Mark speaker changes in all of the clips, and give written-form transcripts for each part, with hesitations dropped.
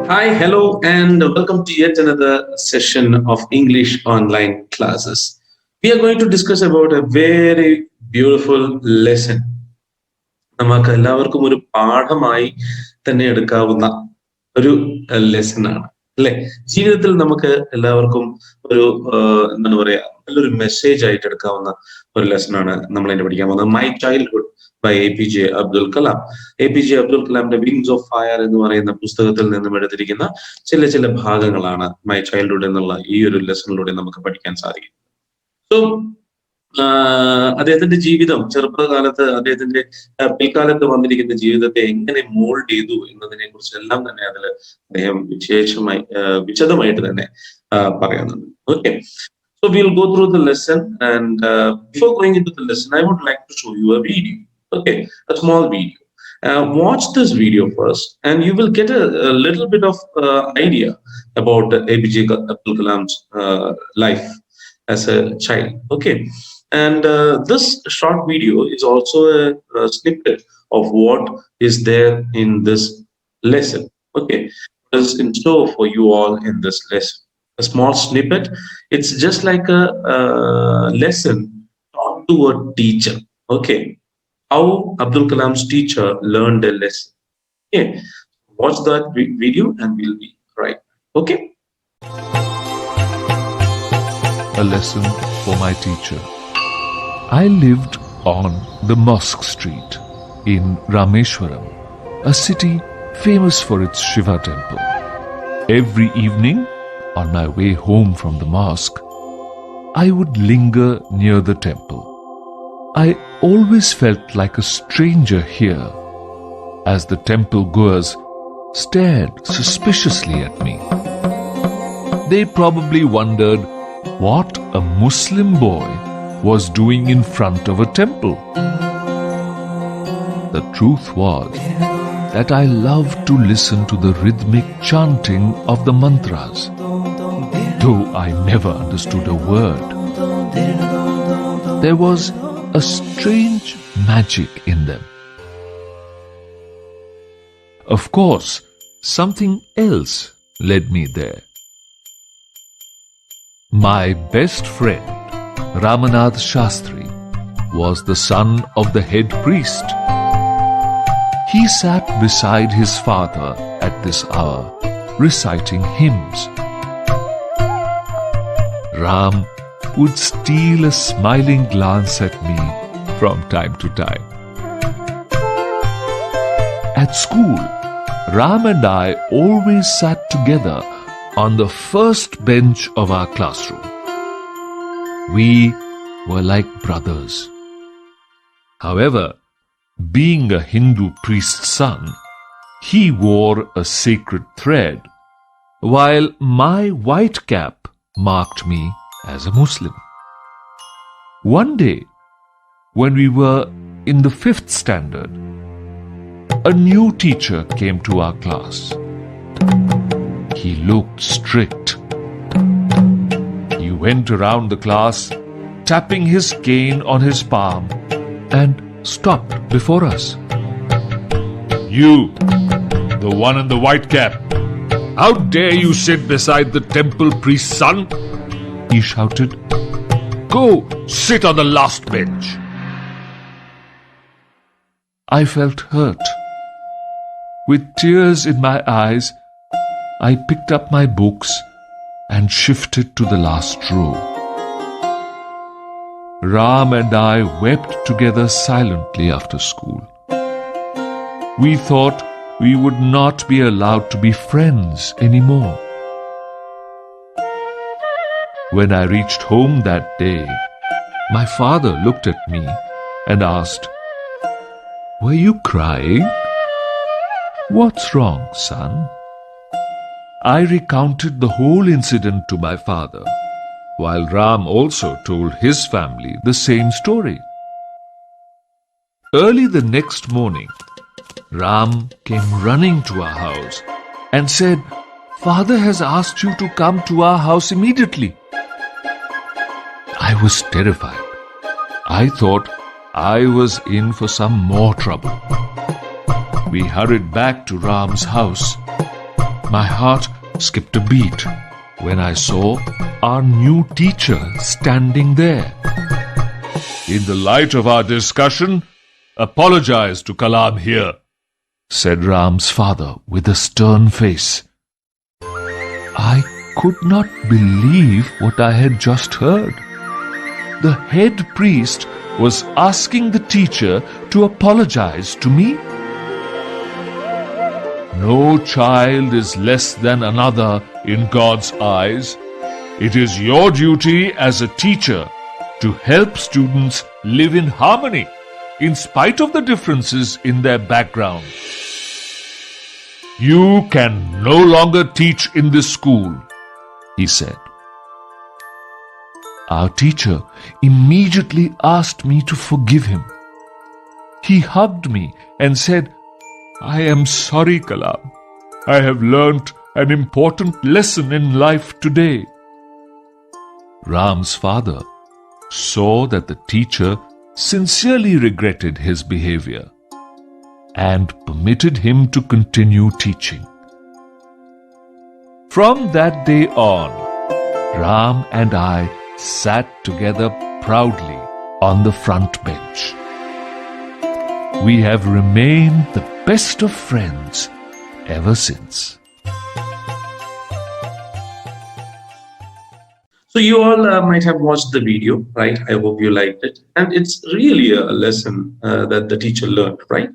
Speaker 1: Hi, hello, and welcome to yet another session of English online classes. We are going to discuss about a very beautiful lesson. നമുക്ക് എല്ലാവർക്കും ഒരു പാഠമായി തന്നെ എടുക്കാവുന്ന ഒരു lesson ആണ് അല്ലെ. ജീവിതത്തിൽ നമുക്ക് എല്ലാവർക്കും ഒരു എന്താണ് പറയാ നല്ലൊരു മെസ്സേജ് ആയിട്ട് എടുക്കാവുന്ന ഒരു ലെസൺ ആണ് നമ്മൾ ഇന്ന് പഠിക്കാൻ പോകുന്നത്. My childhood by APJ Abdul Kalam. APJ Abdul കലാമിന്റെ വിങ്സ് ഓഫ് ഫയർ എന്ന് പറയുന്ന പുസ്തകത്തിൽ നിന്നും എടുത്തിരിക്കുന്ന ചില ഭാഗങ്ങളാണ് മൈ ചൈൽഡ്ഹുഡ് എന്നുള്ള ഈ ഒരു ലെസണിലൂടെ നമുക്ക് പഠിക്കാൻ സാധിക്കും. സോ അദ്ദേഹത്തിന്റെ ജീവിതം ചെറുപ്പകാലത്ത് അദ്ദേഹത്തിന്റെ പിൽക്കാലത്ത് വന്നിരിക്കുന്ന ജീവിതത്തെ എങ്ങനെ മോൾഡ് ചെയ്തു എന്നതിനെ കുറിച്ചെല്ലാം തന്നെ അതിൽ അദ്ദേഹം വിശദമായിട്ട് തന്നെ പറയുന്നുണ്ട്. Okay, so we'll go through the lesson and before going into the lesson I would like to show you a video. Okay, a small video. Watch this video first and you will get a little bit of idea about APJ Abdul Kalam's life as a child. Okay, and this short video is also a snippet of what is there in this lesson. Okay, what is in store for you all in this lesson? A small snippet. It's just like a lesson taught to a teacher. Okay, how Abdul Kalam's teacher learned a lesson. Okay, watch that video and we'll be right. Okay.
Speaker 2: A lesson for my teacher. I lived on the Mosque Street in Rameshwaram, a city famous for its Shiva temple. Every evening, on my way home from the mosque, I would linger near the temple. I always felt like a stranger here, as the temple goers stared suspiciously at me. They probably wondered what a Muslim boy was doing in front of a temple. The truth was that I loved to listen to the rhythmic chanting of the mantras, though I never understood a word. There was a strange magic in them. Of course, something else led me there. My best friend, Ramanath Shastri, was the son of the head priest. He sat beside his father at this hour, reciting hymns. Ram would steal a smiling glance at me from time to time. At school, Ram and I always sat together on the first bench of our classroom. We were like brothers. However, being a Hindu priest's son, he wore a sacred thread, while my white cap marked me as a Muslim. One day, when we were in the 5th standard, a new teacher came to our class. He looked strict. He went around the class, tapping his cane on his palm, and stopped before us. "You, the one in the white cap, how dare you sit beside the temple priest's son?" he shouted. "Go sit on the last bench." I felt hurt. With tears in my eyes, I picked up my books and shifted to the last row. Ram and I wept together silently after school. We thought we would not be allowed to be friends anymore. When I reached home that day, my father looked at me and asked, "Were you crying? What's wrong, son?" I recounted the whole incident to my father, while Ram also told his family the same story. Early the next morning, Ram came running to our house and said, "Father has asked you to come to our house immediately." I was terrified. I thought I was in for some more trouble. We hurried back to Ram's house. My heart skipped a beat when I saw our new teacher standing there. In the light of our discussion, apologize to Kalam here, said Ram's father with a stern face. I could not believe what I had just heard. The head priest was asking the teacher to apologize to me. No child is less than another in God's eyes. It is your duty as a teacher to help students live in harmony in spite of the differences in their background. You can no longer teach in this school, he said. Our teacher immediately asked me to forgive him. He hugged me and said, I am sorry, Kalam. I have learnt an important lesson in life today. Ram's father saw that the teacher sincerely regretted his behavior and permitted him to continue teaching. From that day on, Ram and I sat together proudly on the front bench. We have remained the best of friends ever since.
Speaker 1: So you all might have watched the video, right? I hope you liked it. And it's really a lesson that the teacher learned, right?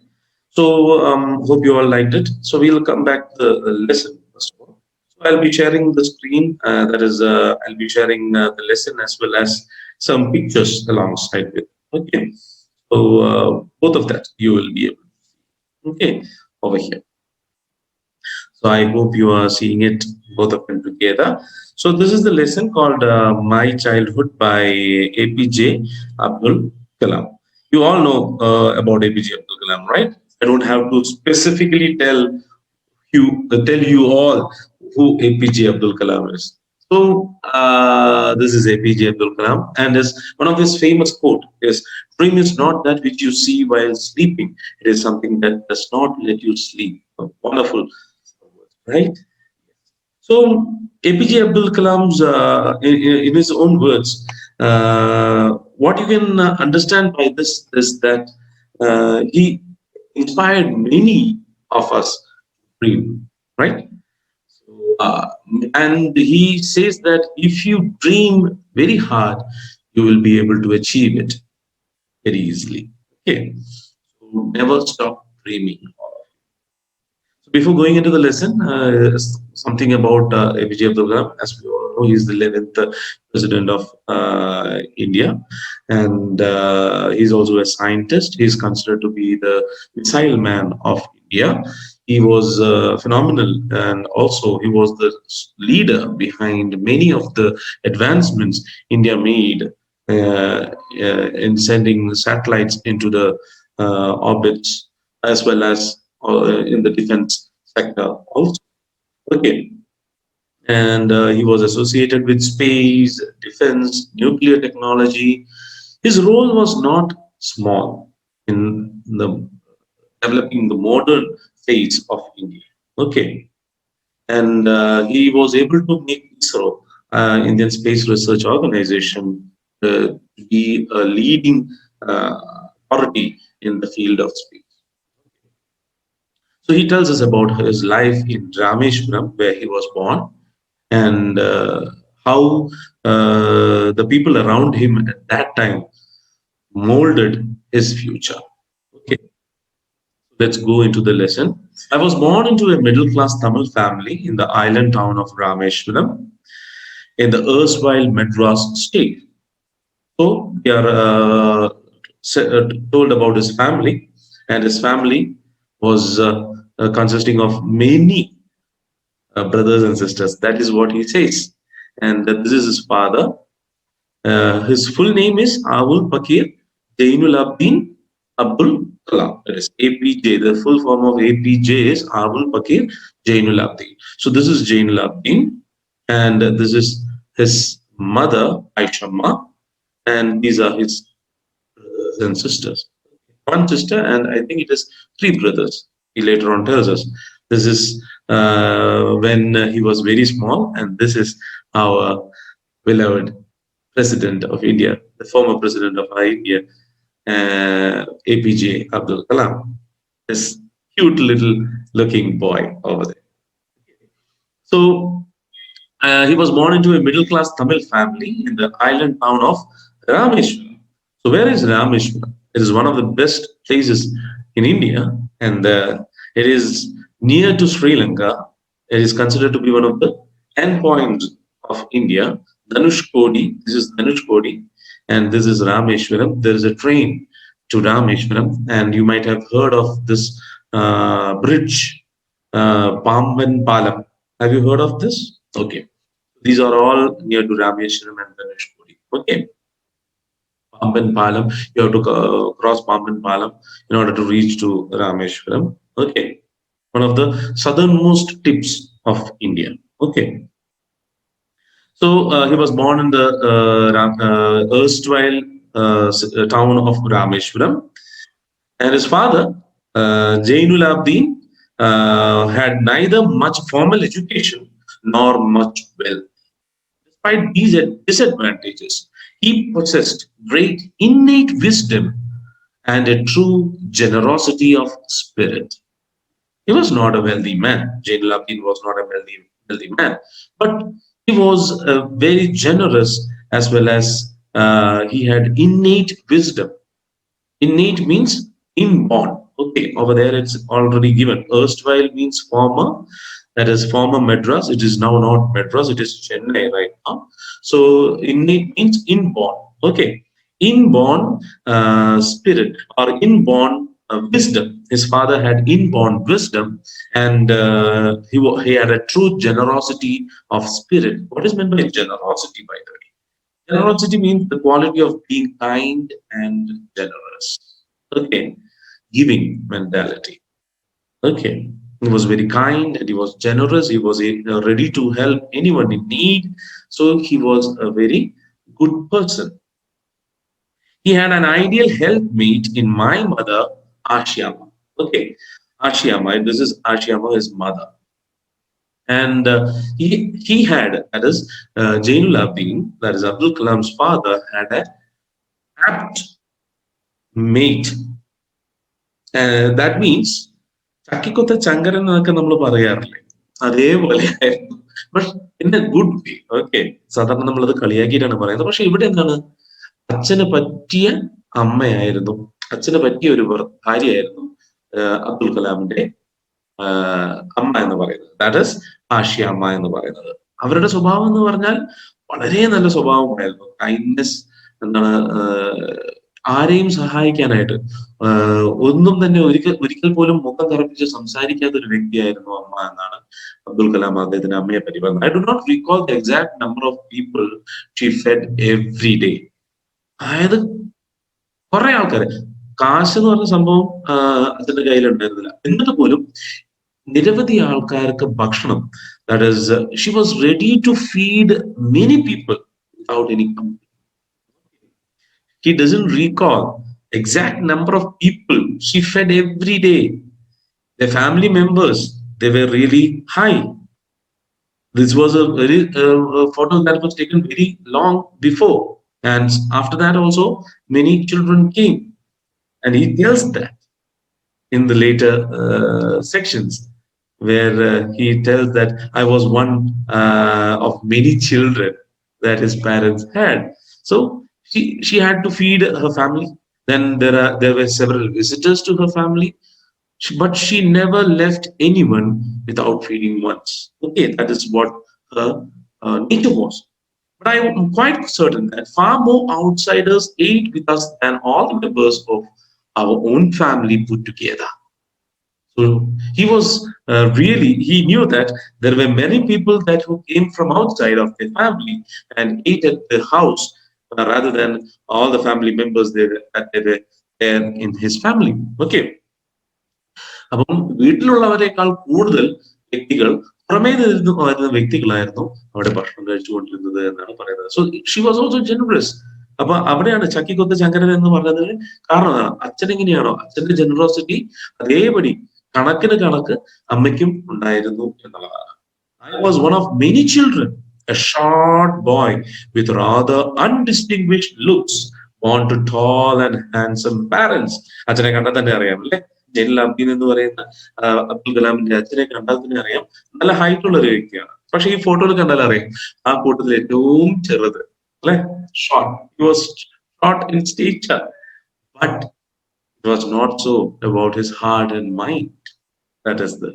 Speaker 1: So hope you all liked it. So we'll come back to the lesson first of all. So I'll be sharing the screen. I'll be sharing the lesson as well as some pictures alongside with. Okay. So both of that you will be able to see. Okay, over here. So I hope you are seeing it, both of them together. So this is the lesson called My Childhood by APJ Abdul Kalam. You all know about APJ Abdul Kalam, right? I don't have to specifically tell you all who APJ Abdul Kalam is. So this is APJ Abdul Kalam, and one of his famous quote is, "Dream is not that which you see while sleeping; it is something that does not let you sleep." Wonderful, right? So APJ Abdul Kalam's, in his own words, what you can understand by this is that he inspired many of us to dream, right? And he says that if you dream very hard, you will be able to achieve it very easily. Okay, so never stop dreaming. So before going into the lesson, something about APJ Abdul Kalam. As we all know, he is the 11th president of India, and he's also a scientist. He's considered to be the missile man of India. He was phenomenal, and also he was the leader behind many of the advancements India made in sending satellites into the orbits, as well as in the defense sector also. Okay. And he was associated with space, defense, nuclear technology. His role was not small in the developing the modern phase of India. Okay. And he was able to make ISRO, Indian Space Research Organization, to be a leading authority in the field of space. So he tells us about his life in Rameshwaram, where he was born, and how the people around him at that time molded his future. Okay, let's go into the lesson. I was born into a middle-class Tamil family in the island town of Rameshwaram in the erstwhile Madras state. So we are told about his family, and his family was consisting of many brothers and sisters. That is what he says. And this is his father. His full name is Abul Pakir Jainul Abdul Kalam. That is APJ. The full form of APJ is Abul Pakir Jainul Abdin. So this is Jainul Abdin, and this is his mother Aishamma, and these are his brothers and sisters. One sister, and I think it is 3 brothers. He later on tells us this is when he was very small. And this is our beloved President of India, the former President of India, APJ Abdul Kalam. This cute little looking boy over there. So he was born into a middle class Tamil family in the island town of Rameshwaram. So where is Rameshwaram? It is one of the best places in India, and it is near to Sri Lanka. It is considered to be one of the endpoints of India. Dhanushkodi, this is Dhanushkodi, and this is Rameshwaram. There is a train to Rameshwaram, and you might have heard of this bridge, Pamban Palam. Have you heard of this? Okay. These are all near to Rameshwaram and Dhanushkodi. Okay. Pamban Palam, you have to cross Pamban Palam in order to reach to Rameshwaram. Okay. One of the southernmost tips of India. Okay. So he was born in the erstwhile town of Rameshwaram, and his father, Jainul Abdin, had neither much formal education nor much wealth. Despite these disadvantages, he possessed great innate wisdom and a true generosity of spirit. He was not a wealthy man. Jainul Abdin was not a wealthy man, but he was very generous, as well as he had innate wisdom. Innate means inborn. Okay, over there it's already given. Erstwhile means former. That is former Madras. It is now not Madras. It is Chennai right now. So innate means inborn. Okay, inborn spirit or inborn wisdom. His father had inborn wisdom, and he had a true generosity of spirit. What is meant by generosity, by the way? Generosity means the quality of being kind and generous. Okay, giving mentality. Okay, he was very kind and he was generous. He was ready to help anyone in need. So he was a very good person. He had an ideal helpmate in my mother, Ashiama. Okay, Ashiama. This is Ashiama, his mother. And he had, that is Jainul Abdin, that is Abdul Kalam's father, had an apt mate. That means ചക്കിക്കൊത്ത Chankaran എന്നൊക്കെ നമ്മൾ പറയാറില്ലേ, അതേപോലെ ആയിരുന്നു, but in A good way. Okay, സാധാരണ നമ്മളത് കളിയാക്കിയിട്ടാണ് പറയുന്നത്. പക്ഷെ ഇവിടെ എന്താണ്, അച്ഛന് പറ്റിയ അമ്മയായിരുന്നു, അച്ഛന് പറ്റിയ ഒരു ഭാര്യയായിരുന്നു അബ്ദുൽ കലാമിന്റെ അമ്മ എന്ന് പറയുന്നത്. ദാറ്റ് ഈസ് ആഷിയ അമ്മ എന്ന് പറയുന്നത്. അവരുടെ സ്വഭാവം എന്ന് പറഞ്ഞാൽ വളരെ നല്ല സ്വഭാവമായിരുന്നു. കൈൻഡ്നെസ്, എന്താണ്, ആരെയും സഹായിക്കാനായിട്ട് ഒന്നും തന്നെ ഒരിക്കൽ പോലും മുഖം കറപ്പിച്ച് സംസാരിക്കാത്ത ഒരു വ്യക്തിയായിരുന്നു അമ്മ എന്നാണ് അബ്ദുൽ കലാം അദ്ദേഹത്തിന്റെ അമ്മയെ പറ്റി പറഞ്ഞത്. I do not recall the exact number of people she fed every day. അതായത് കുറെ ആൾക്കാര്, കാശ് എന്ന് പറഞ്ഞ സംഭവം അതിന്റെ കയ്യിലുണ്ടായിരുന്നില്ല, എന്നിട്ട് പോലും നിരവധി ആൾക്കാർക്ക് ഭക്ഷണം, that is she was ready to feed many people without any complaint. He doesn't recall exact number of people she fed every day. The family members, they were really high. This was a very photo that was taken very long before, and after that also many children came, and he tells that in the later sections, where he tells that I was one of many children that his parents had. So she had to feed her family. Then there were several visitors to her family, but she never left anyone without feeding once. Okay, that is what her nature was. But I am quite certain that far more outsiders ate with us than all the members of our own family put together. So he was really, he knew that there were many people that who came from outside of their family and ate at the house, rather than all the family members that they were there in his family. Okay. അപ്പം വീട്ടിലുള്ളവരെക്കാൾ കൂടുതൽ വ്യക്തികൾ പുറമേ നിന്ന് വരുന്ന വ്യക്തികളായിരുന്നു അവിടെ ഭക്ഷണം കഴിച്ചുകൊണ്ടിരുന്നത് എന്നാണ് പറയുന്നത്. So she was also generous. അപ്പൊ അവിടെയാണ് ചക്കിക്കൊത്ത ചങ്കരൻ എന്ന് പറഞ്ഞതിന് കാരണം. അച്ഛൻ എങ്ങനെയാണോ, അച്ഛന്റെ ജനറോസിറ്റി അതേപടി കണക്കിന് കണക്ക് അമ്മയ്ക്കും ഉണ്ടായിരുന്നു എന്നുള്ളതാണ്. I was one of many children, a short boy with rather undistinguished looks, born to tall and handsome parents. അച്ഛനെ കണ്ടാൽ തന്നെ അറിയാം അല്ലെ, ജൈനുൽ ആബ്ദീൻ എന്ന് പറയുന്ന അബ്ദുൽ കലാമിന്റെ അച്ഛനെ കണ്ടാൽ തന്നെ അറിയാം നല്ല ഹൈറ്റ് ഉള്ള ഒരു വ്യക്തിയാണ്. പക്ഷെ ഈ ഫോട്ടോയിൽ കണ്ടാൽ അറിയാം ആ കൂട്ടത്തിൽ ഏറ്റവും ചെറുത് അല്ലെ, short. He was short in stature, but it was not so about his heart and mind. That is the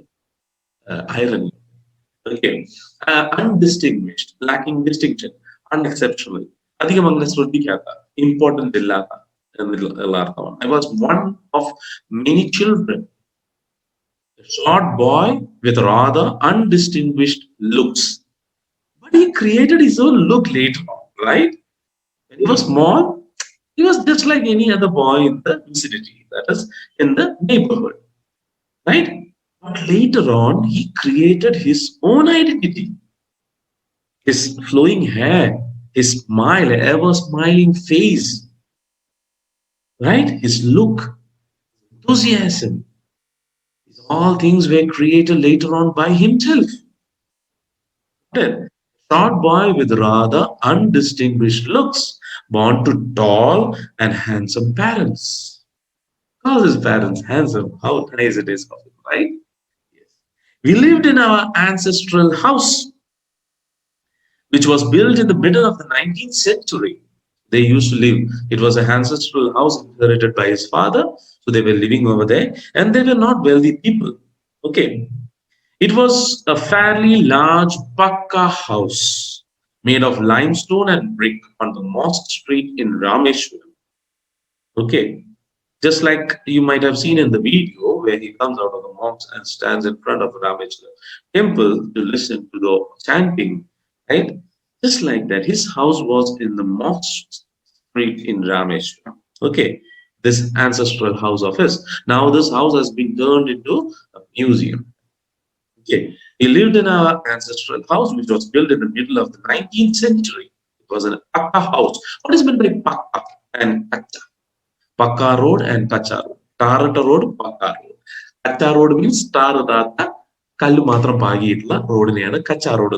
Speaker 1: irony. Okay. Undistinguished, lacking distinction, unexceptional. അധികം അങ്ങനെ ശ്രദ്ധിക്കാത്ത, ഇമ്പോർട്ടന്റ് ഇല്ലാത്ത എന്നുള്ള അർത്ഥമാണ്. I was one of many children, a short boy with rather undistinguished looks. But he created his own look later on, right? When he was small, he was just like any other boy in the vicinity, that is, in the neighborhood, right? But later on, he created his own identity. His flowing hair, his smile, ever smiling face, right? His look, enthusiasm, all things were created later on by himself. Then, short boy with rather undistinguished looks, born to tall and handsome parents. Call his parents handsome. How nice it is of him, right? Yes. We lived in our ancestral house, which was built in the middle of the 19th century. They used to live. It was an ancestral house inherited by his father. So they were living over there, and they were not wealthy people. Okay. It was a fairly large Pakka house made of limestone and brick on the Mosque Street in Rameshwaram. Okay. Just like you might have seen in the video where he comes out of the mosque and stands in front of the Rameshwaram temple to listen to the chanting, right? Just like that, his house was in the Mosque Street in Rameshwaram. Okay. This ancestral house of his. Now this house has been turned into a museum. Okay. He lived in our ancestral house, which was built in the middle of the 19th century. It was an Pakka house. What is meant by Pakka and Kacha? Pakka road and Kacha road. Tarata road, Pakka road. Kacha road means Tarata, Kallu Matram Pagitla road near Kacha road.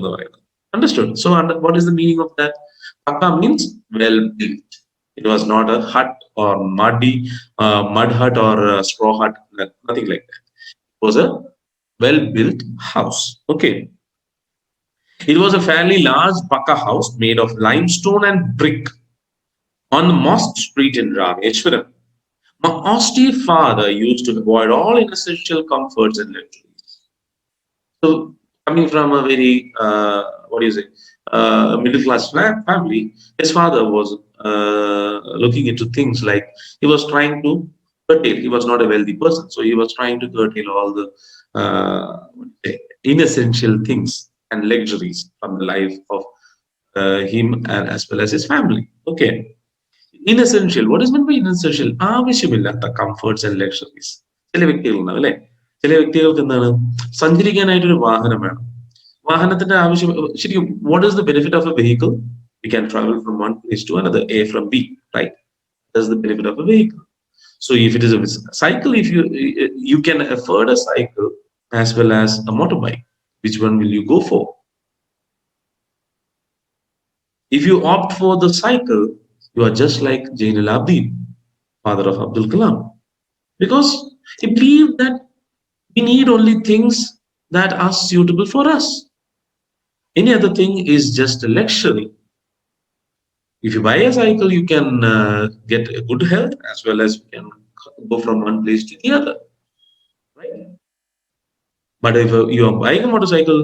Speaker 1: Understood? So what is the meaning of that? Pakka means well built. It was not a hut or mud hut or a straw hut, nothing like that. It was a well-built house. Okay. It was a fairly large Pakka house made of limestone and brick on the Mosque Street in Rameshwaram. My austere father used to avoid all inessential comforts and luxuries. So, coming from a very, middle-class family, his father was looking into things like he was trying to curtail. He was not a wealthy person, so he was trying to curtail all the inessential things and luxuries from the life of him and as well as his family. Okay. Inessential. What is meant by inessential? ആവശ്യമില്ലാത്ത comforts and luxuries. ചില വ്യക്തികളുണ്ടാവും അല്ലെ, ചില വ്യക്തികൾക്ക് എന്താണ്, സഞ്ചരിക്കാനായിട്ടൊരു വാഹനം വേണം. വാഹനത്തിന്റെ ആവശ്യം ശരിക്കും, what is the benefit of a vehicle? We can travel from one place to another, A from B, right? That's the benefit of a vehicle. So if it is a cycle, if you can afford a cycle as well as a motorbike, which one will you go for? If you opt for the cycle, you are just like Zainul Abidin, father of Abdul Kalam, because he believed that we need only things that are suitable for us. Any other thing is just a luxury. If you buy a cycle, you can get a good health as well as you can go from one place to the other, right? But if you are buying a motorcycle,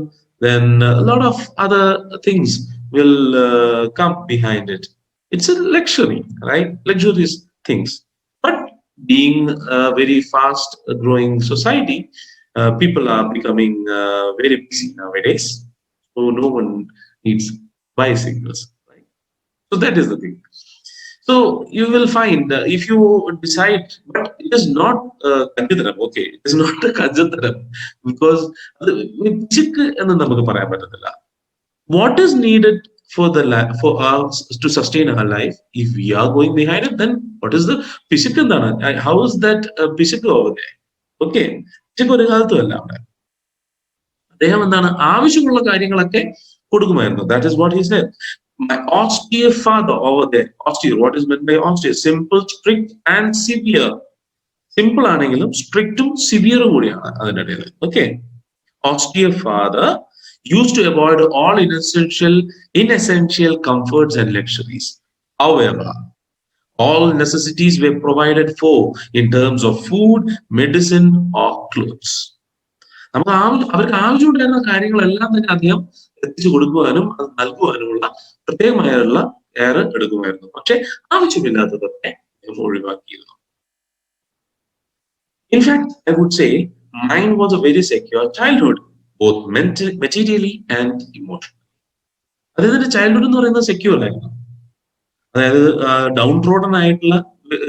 Speaker 1: then a lot of other things will come behind it. It's a luxury, right? Luxurious things. But being a very fast growing society, people are becoming very busy nowadays. So no one needs bicycles, right? So that is the thing. So you will find if you decide, but it is not Kanjitaram, okay? It is not a Kanjitaram, because what is needed for us to sustain our life? If we are going behind it, then what is the physical? How is that physical over there? Okay, പക്ഷെ ഒരു കാലത്തുമല്ല അവിടെ. അദ്ദേഹം എന്താണ് ആവശ്യമുള്ള കാര്യങ്ങളൊക്കെ കൊടുക്കുമായിരുന്നു. That is what he said. My austere father over there. Austere, what is meant by austere? Simple, strict and severe. Simple ആണെങ്കിലും സ്ട്രിക്റ്റും സിവിയറും കൂടിയാണ് അതിൻ്റെ ഇടയിൽ. Okay. Austere father used to avoid all inessential comforts and luxuries. However, all necessities were provided for in terms of food, medicine or clothes. നമുക്ക് അവർക്ക് ആവശ്യമുണ്ടായിരുന്ന കാര്യങ്ങളെല്ലാം തന്നെ അദ്ദേഹം എത്തിച്ചു കൊടുക്കുവാനും അത് നൽകുവാനുമുള്ള പ്രത്യേകമായുള്ള കെയർ എടുക്കുമായിരുന്നു. പക്ഷെ ആവശ്യമില്ലാത്തതൊക്കെ ഒഴിവാക്കിയിരുന്നു. In fact, I would say mine was a very secure childhood, both materially and emotionally. അദ്ദേഹത്തിന്റെ ചൈൽഡ്ഹുഡ് എന്ന് പറയുന്നത് സെക്യൂർ ആയിരുന്നു. അതായത് ഡൗൺ റോഡൻ ആയിട്ടുള്ള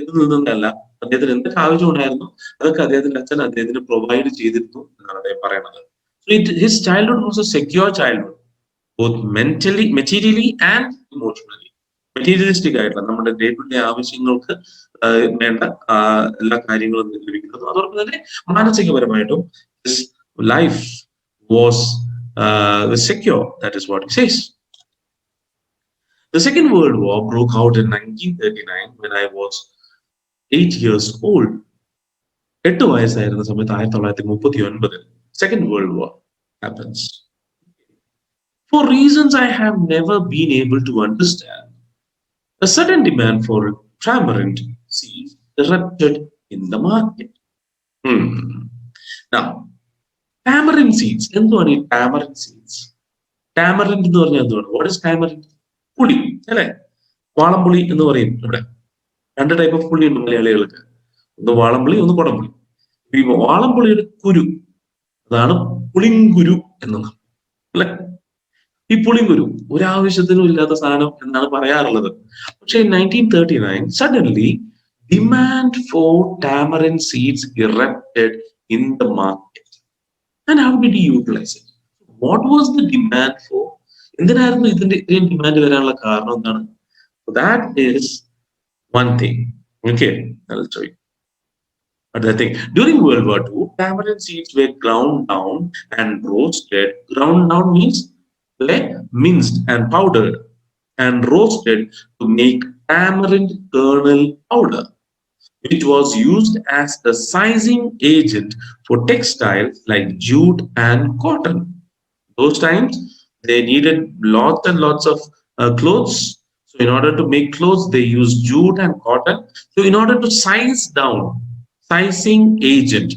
Speaker 1: ഇത് നിന്നല്ല. അദ്ദേഹത്തിന് എന്തൊക്കെ ആവശ്യം ഉണ്ടായിരുന്നു അതൊക്കെ അദ്ദേഹത്തിന്റെ അച്ഛൻ അദ്ദേഹത്തിന് പ്രൊവൈഡ് ചെയ്തിരുന്നു എന്നാണ് അദ്ദേഹം പറയുന്നത്. So his childhood was a secure childhood, both materially and emotionally. Materialistic ആയിട്ടുള്ള നമ്മുടെ ഡേ ടു ഡേ ആവശ്യങ്ങൾക്ക് വേണ്ട എല്ലാ കാര്യങ്ങളും ലഭിക്കുന്നത്. അതോടൊപ്പം തന്നെ മാനസികപരമായിട്ടും his life was secure. That is what he says. The Second World War broke out in 1939 when I was 8 years old. 8 വയസ്സായിരുന്ന സമയത്ത് 1939 Second World War happens. For reasons I have never been able to understand, a sudden demand for tamarind seeds erupted in the market. Now, tamarind seeds. എന്തുവാണ് ഈ tamarind seeds? Tamarind എന്ന് പറഞ്ഞാൽ എന്തുവാണ്? What is tamarind? പുളി അല്ലെ? വാളംപുളി എന്ന് പറയും ഇവിടെ. 2 ടൈപ്പ് ഓഫ് പുളി ഉണ്ട് മലയാളികൾക്ക്. ഒന്ന് വാളംപുളി, ഒന്ന് കുടംപുളി. ഈ വാളംപുളിയുടെ കുരു, അതാണ് പുളിങ്കുരു എന്നത് അല്ലെ? ഈ പുളിങ്കുരു ഒരാവശ്യത്തിനും ഇല്ലാത്ത സാധനം എന്നാണ് പറയാറുള്ളത്. പക്ഷെ 1939 suddenly demand for tamarind seeds erupted in the market. And how did he utilize it? What was the demand for? എന്തിനായിരുന്നു ഇതിന്റെ ഇത്രയും ഡിമാൻഡ് വരാനുള്ള കാരണം എന്താണ്? That is one thing. Okay, I'll show you. But the thing, during World War II, tamarind seeds were ground down and roasted. Ground down means minced and powdered and roasted to make tamarind kernel powder, which was used as a sizing agent for textiles like jute and cotton. Those times, they needed lots and lots of clothes. So in order to make clothes, they used jute and cotton. So in order to size down, sizing agent.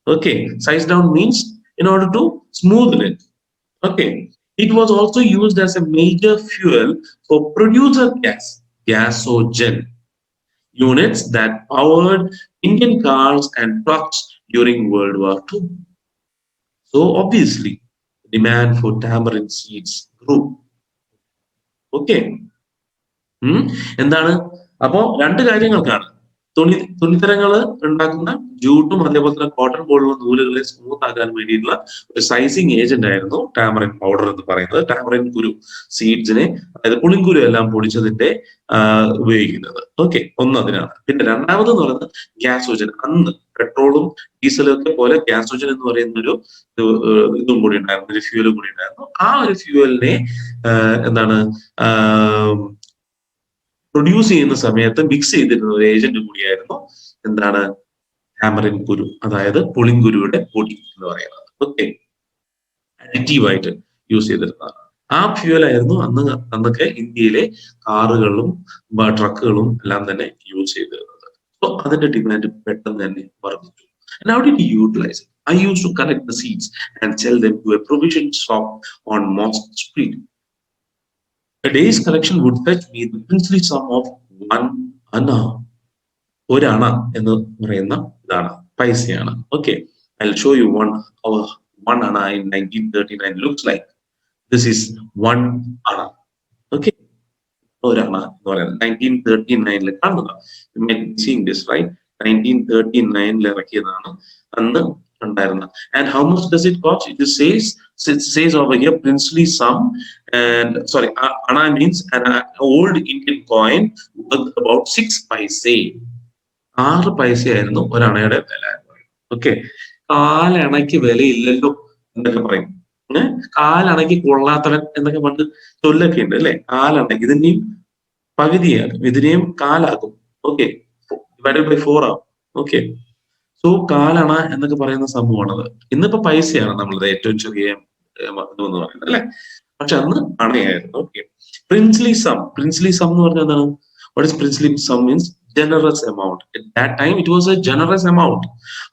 Speaker 1: Okay, size down means in order to smoothen it. Okay, it was also used as a major fuel for producer gas, gasogen, units that powered Indian cars and trucks during World War II. So obviously, demand for tamarind seeds grew. Okay. എന്താണ് അപ്പോ 2 കാര്യങ്ങൾക്കാണ്. തുണിത്തരങ്ങള് ഉണ്ടാക്കുന്ന ജൂട്ടും അതേപോലെ തന്നെ cotton പോലുള്ള നൂലുകളെ smooth ആക്കാൻ വേണ്ടിയിട്ടുള്ള ഒരു sizing agent ആയിരുന്നു ടാമറിൻ പൗഡർ എന്ന് പറയുന്നത്. ടാമറിൻ കുരു സീഡ്സിനെ, അതായത് പുളിങ്കുരു എല്ലാം പൊടിച്ചതിന്റെ ഉപയോഗിക്കുന്നത്. ഓക്കെ, ഒന്ന് അതിനാണ്. പിന്നെ രണ്ടാമത് എന്ന് പറയുന്നത് ഗ്യാസോജൻ. അന്ന് പെട്രോളും ഡീസലും ഒക്കെ പോലെ ഗ്യാസോജൻ എന്ന് പറയുന്ന ഒരു ഇതും കൂടി ഉണ്ടായിരുന്നു, ഒരു ഫ്യൂലും കൂടി ഉണ്ടായിരുന്നു. ആ ഒരു ഫ്യൂവലിനെ എന്താണ് പ്രൊഡ്യൂസ് ചെയ്യുന്ന സമയത്ത് മിക്സ് ചെയ്തിരുന്ന ഒരു ഏജന്റ് കൂടിയായിരുന്നു എന്താണ് ടാമറിൻ കുരു, അതായത് പുളിങ്കുരുയുടെ പൊടി എന്ന് പറയുന്നത്. ഓക്കെ, അഡിറ്റീവായിട്ട് യൂസ് ചെയ്തിരുന്നതാണ്. ആ ഫ്യൂവൽ ആയിരുന്നു അന്നൊക്കെ ഇന്ത്യയിലെ കാറുകളും ട്രക്കുകളും എല്ലാം തന്നെ യൂസ് ചെയ്തിരുന്നത്. സോ അതിന്റെ ഡിമാൻഡ് പെട്ടെന്ന് തന്നെ വർദ്ധിച്ചു. And how did he utilize it? I used to collect the seeds and sell them to a provision shop on Mosque Street. A day's collection would fetch me the princely sum of 1 anna. ഒരണ എന്ന് പറയുന്ന ഇതാണ്, പൈസയാണ്. Okay, I'll show you one anna in 1939 looks like. This is 1 anna. Okay, ഒരണ എന്ന് പറയുന്നത് 1939 കാണുക. You may be seeing this, right? 1939 ഇറക്കിയതാണ് അന്ന് ഉണ്ടായിരുന്ന. And how much does it cost? It says over here princely sum, and sorry, anna means an old Indian coin worth about 6 paise. 6 പൈസ ആയിരുന്നു ഒരു അണയുടെ വില. Okay, കാലണയ്ക്ക് വിലയില്ലല്ലോ എന്നൊക്കെ പറയും. കാലണയ്ക്ക് കൊള്ളാത്തവൻ എന്നൊക്കെ പണ്ട് ചൊല്ലൊക്കെ ഉണ്ട് അല്ലെ. കാലണയ്ക്ക് ഇതിന്റെയും പകുതിയാണ്, ഇതിനെയും കാലാകും. ഓക്കെ, ഡിവൈഡഡ് ബൈ 4 ആവും. ഓക്കെ, സോ കാലണ എന്നൊക്കെ പറയുന്ന സംഭവമാണത്. ഇന്നിപ്പോ പൈസയാണ് നമ്മളത് ഏറ്റവും ചെറിയ ഇതെന്ന് പറയുന്നത് അല്ലെ. പക്ഷെ അന്ന് അണയായിരുന്നു. ഓക്കെ, പ്രിൻസ്ലി സം എന്ന് പറഞ്ഞാൽ എന്താണ്? What is princely sum means generous amount. At that time it was a generous amount.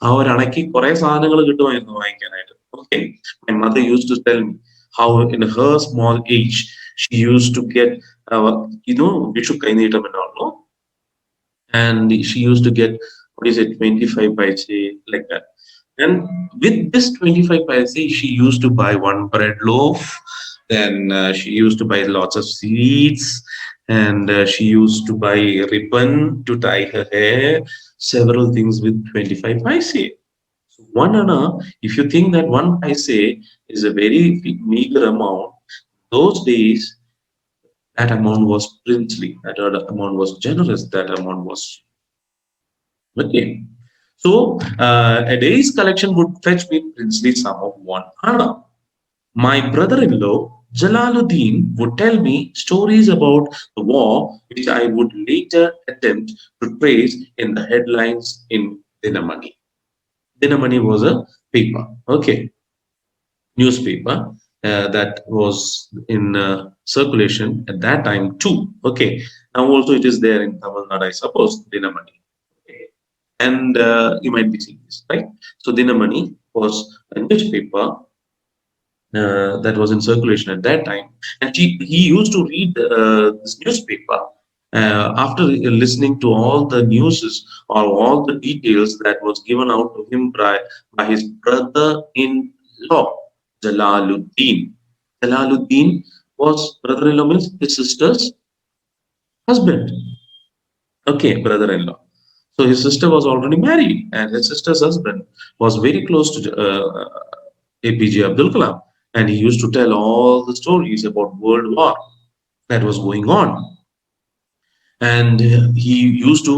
Speaker 1: ആ ഒരു അണയ്ക്ക് കുറെ സാധനങ്ങൾ കിട്ടുമായിരുന്നു വാങ്ങിക്കാനായിട്ട്. Okay, my mother use to tell me how in her small age she use to get Vishu kaineettam എന്നാണല്ലോ, and she used to get, what is it, 25 paise, like that. And with this 25 paise, she used to buy one bread loaf. Then she used to buy lots of sweets, and she used to buy a ribbon to tie her hair, several things with 25 paise. So one anna, if you think that one paise is a very meager amount, those days that amount was princely, that amount was generous, that amount was. Okay. So a day's collection would fetch me princely sum of 1 anna. My brother-in-law Jalaluddin would tell me stories about the war, which I would later attempt to trace in the headlines in Dinamani. Dinamani was a paper, okay, newspaper that was in circulation at that time too. Okay, now also it is there in Tamil Nadu, I suppose, Dinamani. And you might be seeing this, right? So Dinamani was a newspaper that was in circulation at that time, and he used to read this newspaper after listening to all the news or all the details that was given out to him by his brother-in-law, Jalaluddin. Jalaluddin was brother-in-law, means his sister's husband. Okay, brother-in-law. So his sister was already married, and his sister's husband was very close to APJ Abdul Kalam, and he used to tell all the stories about World War that was going on, and he used to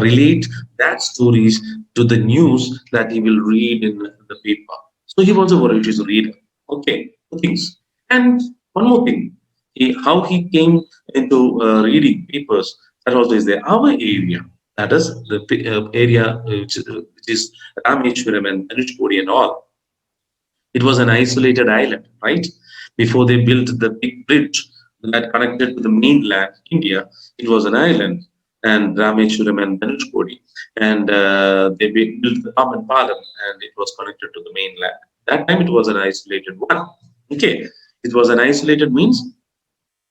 Speaker 1: relate that stories to the news that he will read in the paper. So he was a voracious reader. Okay, things. And one more thing, how he came into reading papers, that also is there. Our area, that is the area which is Rameshwaram and Dhanushkodi and all. It was an isolated island, right? Before they built the big bridge that connected to the mainland, India, it was an island, and Rameshwaram and Dhanushkodi. And they built the Common Palam, and it was connected to the mainland. That time it was an isolated one. Okay, it was an isolated means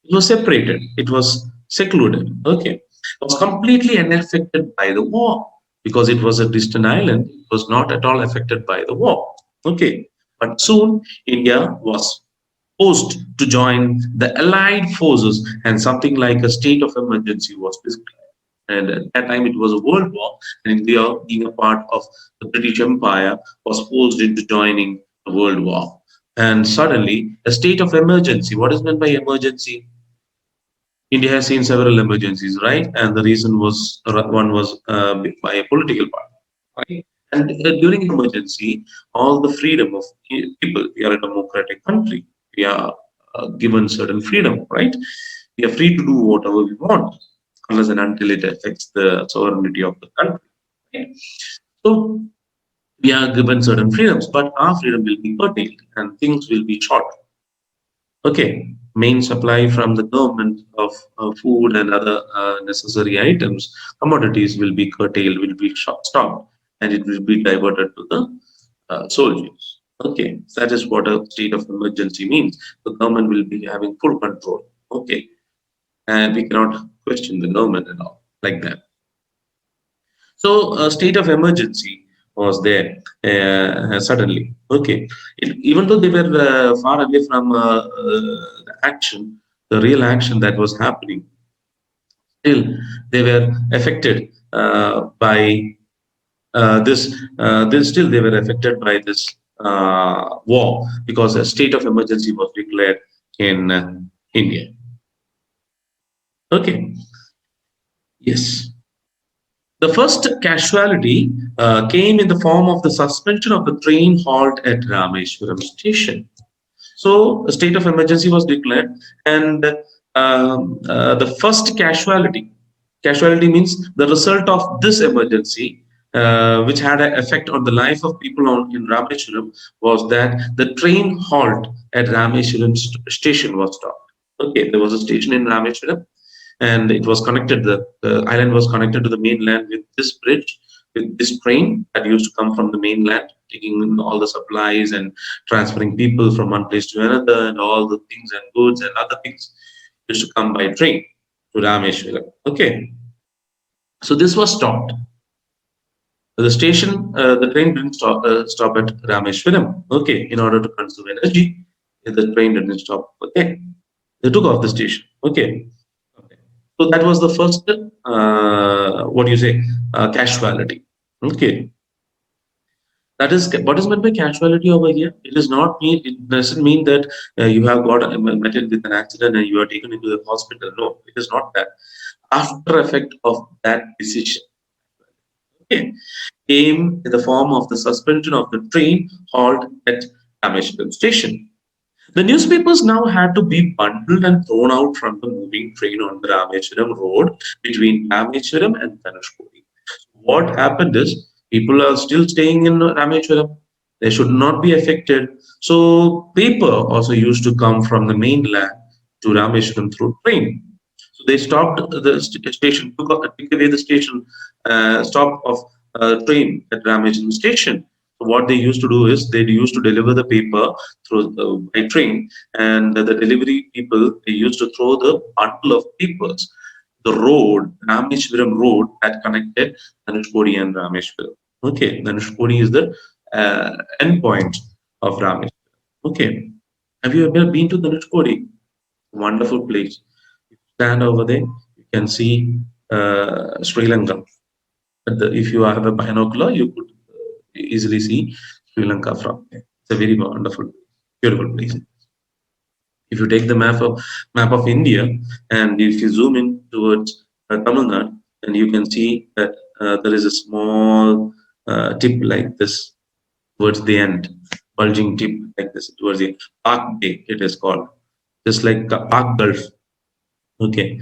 Speaker 1: it was separated, it was secluded. Okay, it was completely unaffected by the war because it was a distant island. It was not at all affected by the war. Okay, but soon India was forced to join the Allied forces, and something like a state of emergency was declared. And at that time, it was a world war, and India, being a part of the British Empire, was forced into joining the world war. And suddenly, a state of emergency. What is meant by emergency? India has seen several emergencies, right? And the reason was one was by a political party, right? And during emergency, all the freedom of people. We are a democratic country. We are given certain freedom, right? We are free to do whatever we want, unless and until it affects the sovereignty of the country. Right? So we are given certain freedoms, but our freedom will be curtailed and things will be short. Okay, main supply from the government of food and other necessary items, commodities will be curtailed, will be stopped, and it will be diverted to the soldiers. Okay, that is what a state of emergency means. The government will be having full control. Okay, and we cannot question the government and all like that. So a state of emergency was there suddenly. Okay, even though they were far away from the action, the real action that was happening, still they were affected by this. Still they were affected by this war because a state of emergency was declared in India. Okay. Yes. The first casualty came in the form of the suspension of the train halt at Rameshwaram station. So a state of emergency was declared, and the first casualty means the result of this emergency, which had an effect on the life of people in Rameshwaram, was that the train halt at Rameshwaram station was stopped. Okay, there was a station in Rameshwaram, and it was connected. The island was connected to the mainland with this bridge, with this train that used to come from the mainland, taking in all the supplies and transferring people from one place to another, and all the things and goods and other things used to come by train to Rameshwaram. Okay, so this was stopped. The train didn't stop at Rameshwaram. Okay, in order to conserve energy, the train didn't stop. Okay, they took off the station. Okay, so that was the first, what do you say, casualty. Okay, that is what is meant by casualty over here. It is not mean. It doesn't mean that you have got met with an accident and you are taken into the hospital. No, it is not that. After effect of that decision, okay, came in the form of the suspension of the train halt at Rameshwaram station. The newspapers now had to be bundled and thrown out from the moving train on the Rameshwaram road between Rameshwaram and Dhanushkodi. What happened is people are still staying in Rameshwaram. They should not be affected. So paper also used to come from the mainland to Rameshwaram through train. So they stopped the station, took away the station stop of train at Rameshwaram station. So what they used to do is they used to deliver the paper through by train, and the delivery people, they used to throw the bundle of papers, the road, Rameshwaram road that connected Dhanushkodi and Rameshwaram. Okay, Dhanushkodi is the end point of Rameshwaram. Okay, have you ever been to Dhanushkodi? Wonderful place. You stand over there, you can see Sri Lanka. If you have a binocular, you could easily see Sri Lanka from there. It's a very wonderful, beautiful place. If you take the map of India, and if you zoom in towards Tamil Nadu, and you can see that there is a small tip like this towards the end, bulging tip like this towards the Park Bay. It is called just like Park Gulf. Okay,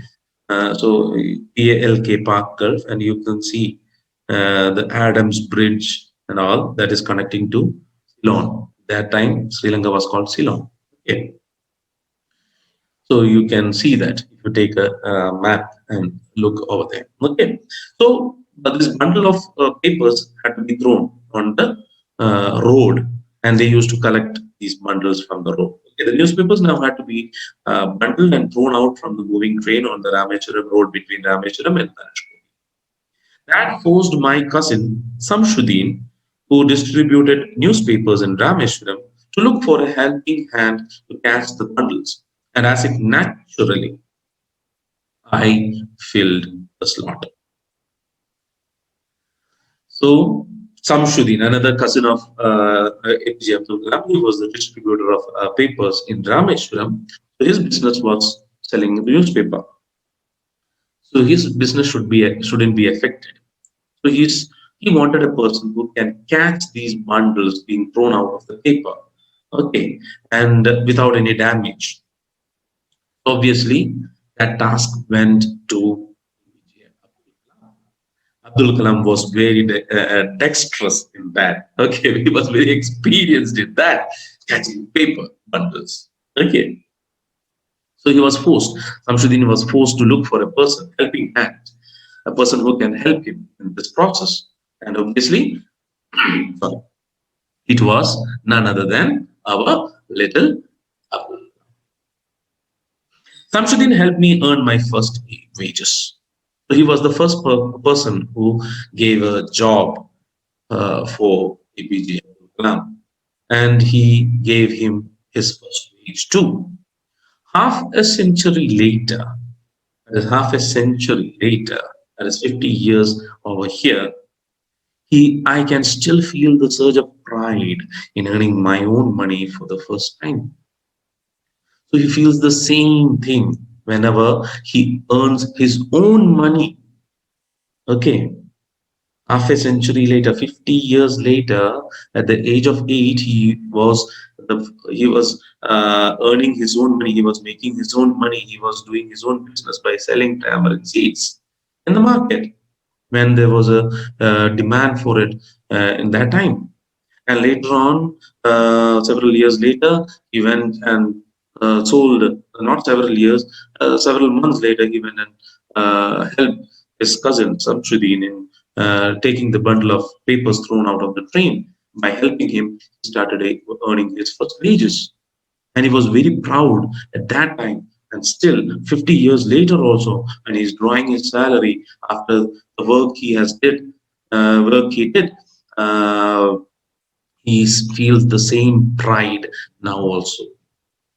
Speaker 1: so PALK Park Gulf, and you can see the Adams Bridge and all that is connecting to Ceylon. That time Sri Lanka was called Ceylon. Okay. So you can see that if you take a map and look over there. Okay. So this bundle of papers had to be thrown on the road, and they used to collect these bundles from the road. Okay. The newspapers now had to be bundled and thrown out from the moving train on the Rameshwaram road between Rameshwaram and Dhanushkodi. That forced my cousin Samshuddin, who distributed newspapers in Rameshwaram, to look for a helping hand to catch the bundles. And as it naturally, I filled the slot. So Samshuddin, another cousin of APJ Abdul Kalam, he was the distributor of papers in Rameshwaram. So his business was selling the newspaper. So his business shouldn't be affected. So he wanted a person who can catch these bundles being thrown out of the paper, okay, and without any damage. Obviously, that task went to Abdul Kalam. Was very dexterous in that. Okay, he was very experienced in that, catching paper bundles. Okay. So he was forced, Samshuddin was forced to look for a person, helping hand, a person who can help him in this process. And obviously, sorry, it was none other than our little Abdul. Samshuddin helped me earn my first wages. So he was the first person who gave a job for APJ Abdul Kalam, and he gave him his first wage too. Half a century later, that is 50 years over here, I can still feel the surge of pride in earning my own money for the first time. So he feels the same thing whenever he earns his own money. Okay. Half a century later, 50 years later, at the age of 8, he was earning his own money. He was making his own money. He was doing his own business by selling tamarind seeds in the market when there was a demand for it in that time. And later on, several years later, he went and sold, not several years, several months later, he went and helped his cousin, Samshuddin, in taking the bundle of papers thrown out of the train. By helping him, he started earning his first wages. And he was very proud at that time. And still, 50 years later also, when he's drawing his salary after the work he did, uh, he feels the same pride now also.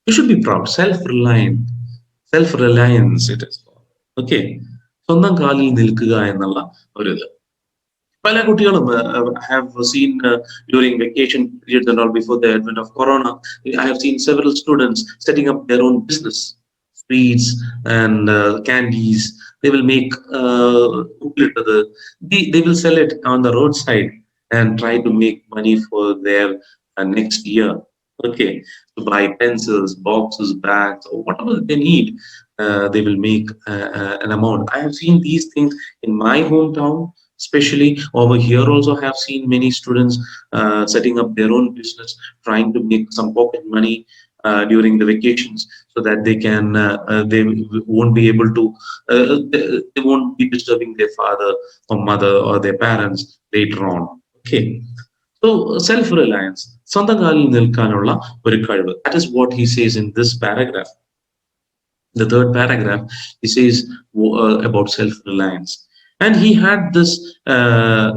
Speaker 1: You should be proud, self-reliance it is called. Okay. സ്വന്തം കാലിൽ നിൽക്കുക എന്നുള്ള ഒരു ഇത് പല കുട്ടികളും have seen during vacation periods and all before the advent of corona. I have seen several students setting up their own business, sweets and candies. They will make they will sell it on the roadside and try to make money for their next year. Okay, to buy pencils, boxes, bags, or whatever they need. They will make an amount. I have seen these things in my hometown, especially over here. Also, I have seen many students setting up their own business, trying to make some pocket money during the vacations, so that they won't be able to they won't be disturbing their father or mother or their parents later on. Okay. So self-reliance, സ്വന്തം കാലിൽ നിൽക്കാനുള്ള ഒരു കഴിവ്. That is what he says in this paragraph. The third paragraph, he says about self-reliance. And he had this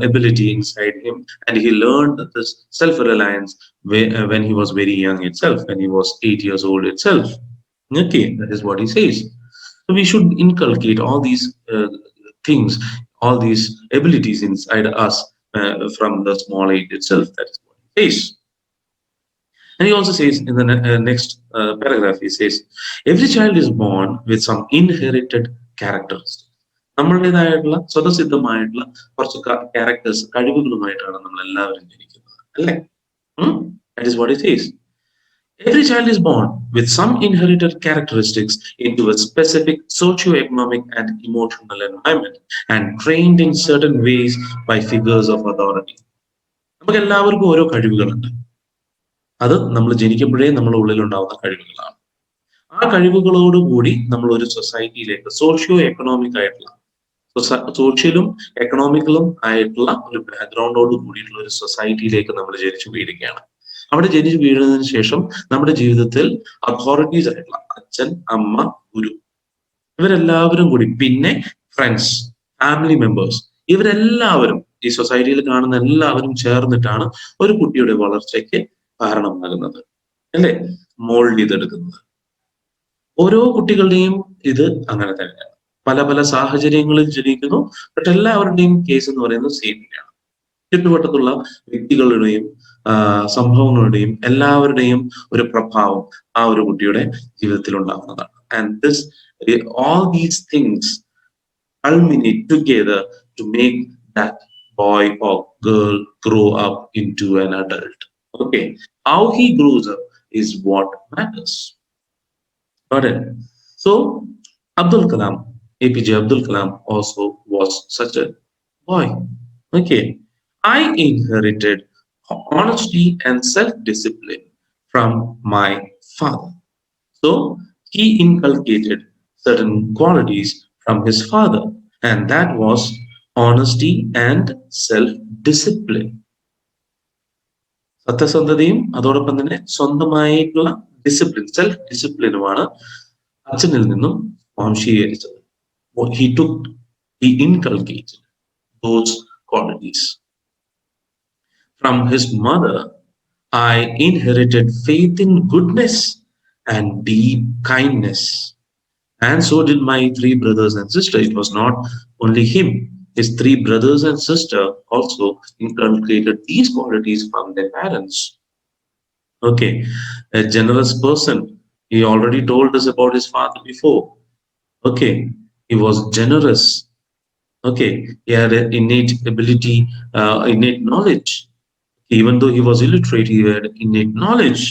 Speaker 1: ability inside him, and he learned this self-reliance when he was very young itself, when he was 8 years old itself. Okay, that is what he says. So we should inculcate all these things, all these abilities inside us from the small age itself. That is what he says. And he also says in the next paragraph, he says, every child is born with some inherited characteristics. നമ്മളുടേതായിട്ടുള്ള സ്വതസിദ്ധമായിട്ടുള്ള കുറച്ച് characters, കഴിവുകളുമായിട്ടാണ് നമ്മൾ എല്ലാവരും ജനിക്കുന്നത്, അല്ലേ? That is what it says. Every child is born with some inherited characteristics into a specific socio-economic and emotional environment and trained in certain ways by figures of authority. നമുക്ക് എല്ലാവർക്കും ഓരോ കഴിവുകളുണ്ട്. അത് നമ്മൾ ജനിക്കുമ്പോഴേ നമ്മുടെ ഉള്ളിലുണ്ടാവുന്ന കഴിവുകളാണ്. ആ കഴിവുകളോടുകൂടി നമ്മൾ ഒരു സൊസൈറ്റിയിലേക്ക് സോഷ്യോ എക്കണോമിക് ആയിട്ടുള്ള സോഷ്യലും എക്കണോമിക്കലും ആയിട്ടുള്ള ഒരു ബാക്ക്ഗ്രൗണ്ടോട് കൂടിയിട്ടുള്ള ഒരു സൊസൈറ്റിയിലേക്ക് നമ്മൾ ജനിച്ചു വീഴുകയാണ്. അവിടെ ജനിച്ചു വീഴുന്നതിന് ശേഷം നമ്മുടെ ജീവിതത്തിൽ അതോറിറ്റീസ് ആയിട്ടുള്ള അച്ഛൻ, അമ്മ, ഗുരു, ഇവരെല്ലാവരും കൂടി, പിന്നെ ഫ്രണ്ട്സ്, ഫാമിലി മെമ്പേഴ്സ്, ഇവരെല്ലാവരും ഈ സൊസൈറ്റിയിൽ കാണുന്ന എല്ലാവരും ചേർന്നിട്ടാണ് ഒരു കുട്ടിയുടെ വളർച്ചയ്ക്ക് കാരണമാകുന്നത്, അല്ലേ? മോൾഡ് ചെയ്തെടുക്കുന്നത്. ഓരോ കുട്ടികളുടെയും ഇത് അങ്ങനെ തന്നെയാണ്. പല പല സാഹചര്യങ്ങളിൽ ജനിക്കുന്നു. പക്ഷെ എല്ലാവരുടെയും കേസ് എന്ന് പറയുന്നത് സെയിം തന്നെയാണ്. ചുറ്റുവട്ടത്തുള്ള വ്യക്തികളുടെയും സംഭവങ്ങളുടെയും എല്ലാവരുടെയും ഒരു പ്രഭാവം ആ ഒരു കുട്ടിയുടെ ജീവിതത്തിൽ ഉണ്ടാകുന്നതാണ്. And all these things culminate together to make that boy or girl grow up into an adult. Okay, how he grows up is what matters. Got it? So Abdul Kalam, APJ Abdul Kalam also was such a boy. Okay, I inherited honesty and self-discipline from my father. So he inculcated certain qualities from his father, and that was honesty and self-discipline. സത്യസന്ധതയും അതോടൊപ്പം തന്നെ സ്വന്തമായിട്ടുള്ള discipline, self ഡിസിപ്ലിനുമാണ് അച്ഛനിൽ നിന്നും വംശീകരിച്ചത്. He inculcated those qualities. From his mother, I inherited faith in goodness and deep kindness. And so did my 3 brothers and sisters. It was not only him. His 3 brothers and sisters also inculcated these qualities from their parents. Okay, a generous person. He already told us about his father before. Okay, he was generous. Okay, he had an innate ability, innate knowledge. Even though he was illiterate, he had innate knowledge.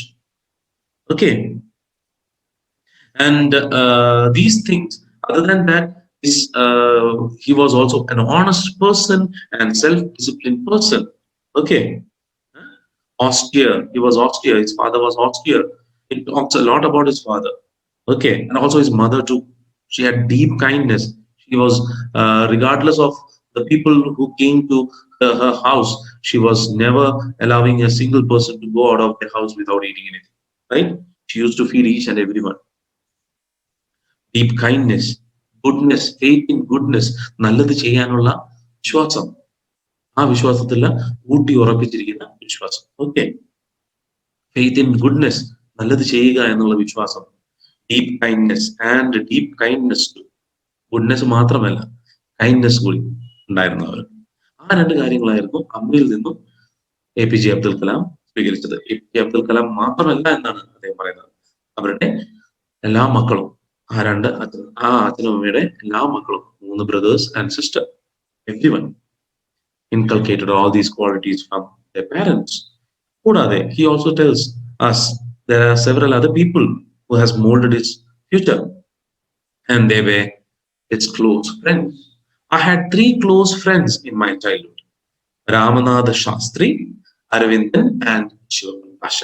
Speaker 1: Okay, and these things. Other than that, he was also an honest person and self-disciplined person. Okay, austere. He was austere. His father was austere. It talks a lot about his father. Okay, and also his mother too. She had deep kindness. She was, regardless of the people who came to her house, she was never allowing a single person to go out of the house without eating anything. Right? She used to feed each and everyone. Deep kindness, goodness, faith in goodness, നല്ലത് ചെയ്യാനുള്ള വിശ്വാസം. ആ വിശ്വാസത്തിൽ ഊട്ടി ഉറപ്പിച്ചിരിക്കുന്ന വിശ്വാസം. Okay, faith in goodness, നല്ലത് ചെയ്യുക എന്നുള്ള വിശ്വാസം. Deep kindness and deep kindness too, goodness മാത്രമല്ല കൈൻഡ്നെസ് കൂടി ഉണ്ടായിരുന്നു അവർ. ആ രണ്ട് കാര്യങ്ങളായിരുന്നു അമ്മയിൽ നിന്നും A P J Abdul Kalam സ്വീകരിച്ചത്. A P J Abdul Kalam മാത്രമല്ല എന്നാണ് അദ്ദേഹം പറയുന്നത്, അവരുടെ എല്ലാ മക്കളും, ആ അച്ഛനും അമ്മയുടെ എല്ലാ മക്കളും, 3 brothers and sister, everyone inculcated all these qualities from their parents. കൂടാതെ he also tells us there are several other people who has molded its future, and they were its close friends. I had 3 close friends in my childhood: Ramanatha Shastri, Aravindan, and Shivaprakash.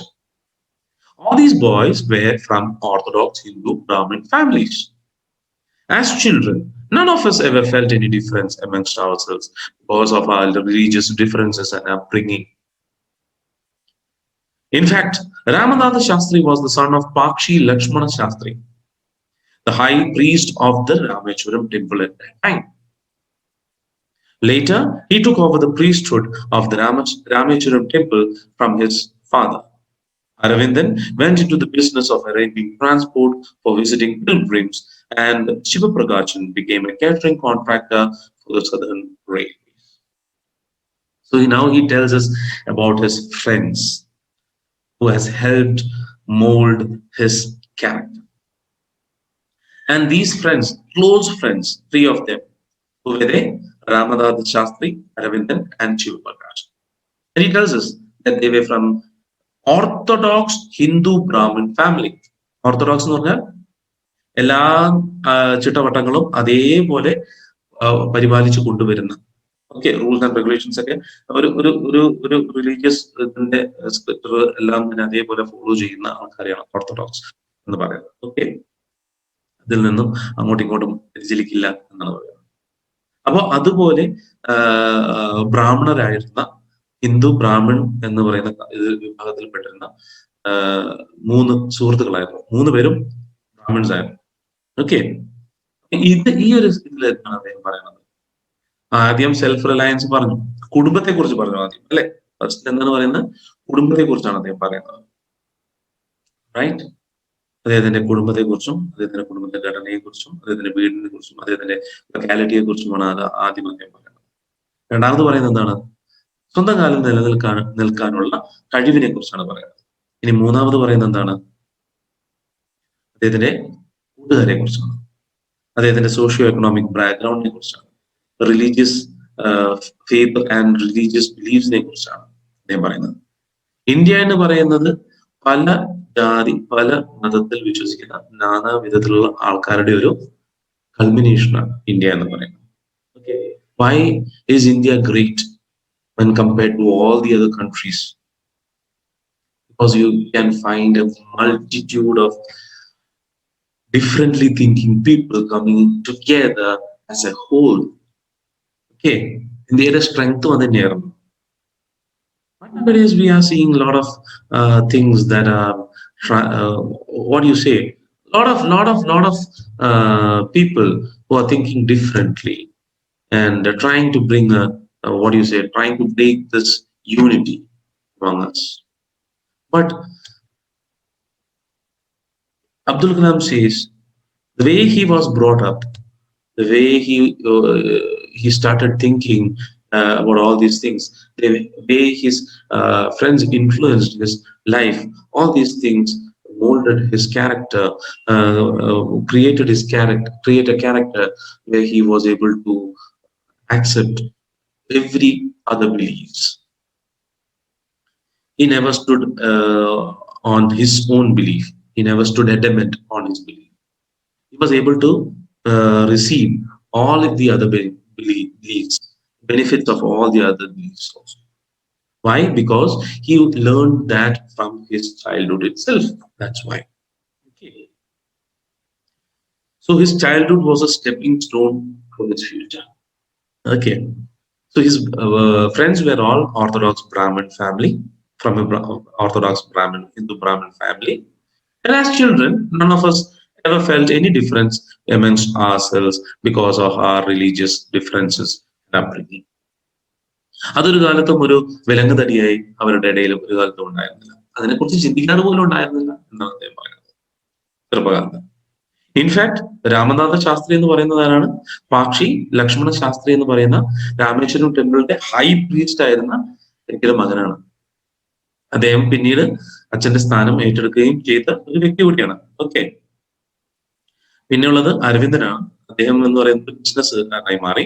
Speaker 1: All these boys were from Orthodox Hindu Brahmin families. As children, none of us ever felt any difference amongst ourselves because of our religious differences and upbringing. In fact, Ramanatha Shastri was the son of Pakshi Lakshmana Shastri, the high priest of the Rameshwaram temple at that time. Later, he took over the priesthood of the Rameshwaram temple from his father. Aravindan went into the business of arranging transport for visiting pilgrims, and Shivaprakash became a catering contractor for the Southern Railways. So now he tells us about his friends who has helped mold his character. And these friends, close friends, 3 of them, who were they? Ramanatha Shastri, Aravindan, and Shivaprakash. And he tells us that they were from orthodox Hindu Brahmin family. Orthodox എന്ന് പറഞ്ഞാൽ എല്ലാ ചിട്ടവട്ടങ്ങളും അതേപോലെ പരിപാലിച്ചു കൊണ്ടുവരുന്ന, okay, rules and regulations ഒക്കെ ഒരു ഒരു ഒരു ഒരു റിലീജിയസ് ഇതിന്റെ സ്ക്രിപ്റ്റർ എല്ലാം തന്നെ അതേപോലെ ഫോളോ ചെയ്യുന്ന ആൾക്കാരെയാണ് ഓർത്തഡോക്സ് എന്ന് പറയുന്നത്. ഓക്കെ, ഇതിൽ നിന്നും അങ്ങോട്ടും ഇങ്ങോട്ടും വ്യതിചലിക്കില്ല എന്നാണ് പറയുന്നത്. അപ്പൊ അതുപോലെ ബ്രാഹ്മണരായിരുന്ന ഹിന്ദു ബ്രാഹ്മൺ എന്ന് പറയുന്ന വിഭാഗത്തിൽപ്പെട്ടിരുന്ന 3 സുഹൃത്തുക്കളായിരുന്നു. 3 പേരും ബ്രാഹ്മിൺസ് ആയിരുന്നു. ഓക്കെ, ഈ ഒരു ഇതിലാണ് അദ്ദേഹം പറയുന്നത്. ആദ്യം സെൽഫ് റിലയൻസ് പറഞ്ഞു, കുടുംബത്തെ കുറിച്ച് പറഞ്ഞു ആദ്യം, അല്ലെ? ഫസ്റ്റ് എന്താണ് പറയുന്നത്? കുടുംബത്തെ കുറിച്ചാണ് അദ്ദേഹം പറയുന്നത്. റൈറ്റ്? അദ്ദേഹത്തിന്റെ കുടുംബത്തെ കുറിച്ചും അദ്ദേഹത്തിന്റെ കുടുംബത്തിന്റെ ഘടനയെ കുറിച്ചും അദ്ദേഹത്തിന്റെ വീടിനെ കുറിച്ചും അദ്ദേഹത്തിന്റെ ലൊക്കാലിറ്റിയെ കുറിച്ചുമാണ് അത് ആദ്യം അദ്ദേഹം പറയുന്നത്. രണ്ടാമത് പറയുന്നത് എന്താണ്? സ്വന്തം കാലം നിൽക്കാനുള്ള കഴിവിനെ കുറിച്ചാണ് പറയുന്നത്. ഇനി മൂന്നാമത് പറയുന്നത് എന്താണ്? അദ്ദേഹത്തിന്റെ കൂട്ടുകാരെ കുറിച്ചാണ്, അദ്ദേഹത്തിന്റെ സോഷ്യോ എക്കണോമിക് ബാക്ക്ഗ്രൗണ്ടിനെ കുറിച്ചാണ്, റിലീജിയസ് ഫെയ്ത്ത് ആൻഡ് റിലീജിയസ് ബിലീഫ്സിനെ കുറിച്ചാണ് അദ്ദേഹം പറയുന്നത്. ഇന്ത്യ എന്ന് പറയുന്നത് പല ജാതി, പല മതത്തിൽ വിശ്വസിക്കുന്ന നാനാ വിധത്തിലുള്ള ആൾക്കാരുടെ ഒരു കൾമിനേഷനാണ് ഇന്ത്യ എന്ന് പറയുന്നത്. Okay, why is India great when compared to all the other countries? Because you can find a multitude of differently thinking people coming together as a whole. Okay, their strength on the near. Nowadays we are seeing a lot of things that are what do you say? Lot of people who are thinking differently and trying to bring what do you say? Trying to break this unity among us. But Abdul Kalam says the way he was brought up, the way he started thinking about all these things, the way his friends influenced his life, all these things molded his character, create a character where he was able to accept every other beliefs. He never stood on his own belief. He never stood adamant on his belief. He was able to receive all of the other beliefs, benefits of all the other beliefs also. Why? Because he learned that from his childhood itself. That's why. Okay. So his childhood was a stepping stone for his future. Okay. So his friends were all Orthodox Brahmin family, from a Orthodox Brahmin, Hindu Brahmin family. And as children, none of us ever felt any difference amongst ourselves because of our religious differences and upbringing. അതൊരു കാലത്തും ഒരു വിലങ്ങുതടിയായി അവരുടെ ഇടയിൽ ഒരു കാലത്തും ഉണ്ടായിരുന്നില്ല. അതിനെക്കുറിച്ച് ചിന്തിക്കാൻ പോലും ഉണ്ടായിരുന്നില്ല എന്നാണ് അദ്ദേഹം പറയുന്നത് ചെറുപ്പകാലത്ത്. ഇൻഫാക്ട് രാമനാഥ ശാസ്ത്രി എന്ന് പറയുന്നത് ആരാണ്? പാക്ഷി ലക്ഷ്മണ ശാസ്ത്രി എന്ന് പറയുന്ന രാമേശ്വരം ടെമ്പിളിന്റെ ഹൈ പ്രീസ്റ്റ് ആയിരുന്ന ഒരിക്കലും മകനാണ്. അദ്ദേഹം പിന്നീട് അച്ഛന്റെ സ്ഥാനം ഏറ്റെടുക്കുകയും ചെയ്ത ഒരു വ്യക്തി കൂടിയാണ്. ഓക്കെ. പിന്നെയുള്ളത് അരവിന്ദനാണ്. അദ്ദേഹം എന്ന് പറയുന്നത് ബിസിനസ്സുകാരനായി മാറി.